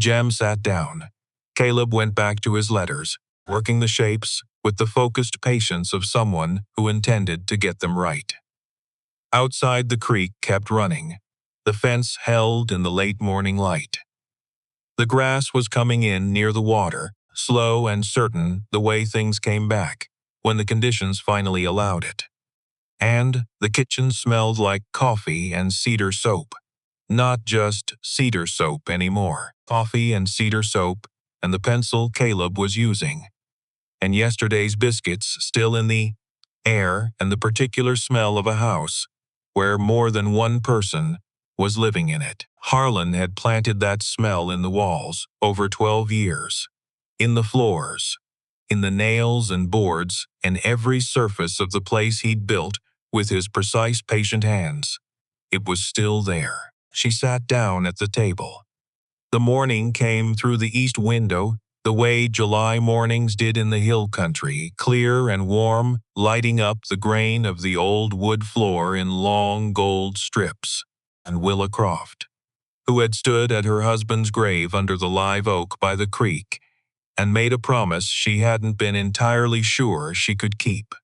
Jem sat down. Caleb went back to his letters, working the shapes with the focused patience of someone who intended to get them right. Outside, the creek kept running. The fence held in the late morning light. The grass was coming in near the water, slow and certain the way things came back, when the conditions finally allowed it. And the kitchen smelled like coffee and cedar soap. Not just cedar soap anymore. Coffee and cedar soap and the pencil Caleb was using. And yesterday's biscuits still in the air and the particular smell of a house where more than one person was living in it. Harlan had planted that smell in the walls over 12 years. In the floors. In the nails and boards and every surface of the place he'd built with his precise, patient hands. It was still there. She sat down at the table. The morning came through the east window, the way July mornings did in the hill country, clear and warm, lighting up the grain of the old wood floor in long gold strips. And Willa Croft, who had stood at her husband's grave under the live oak by the creek and made a promise she hadn't been entirely sure she could keep,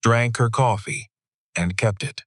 drank her coffee and kept it.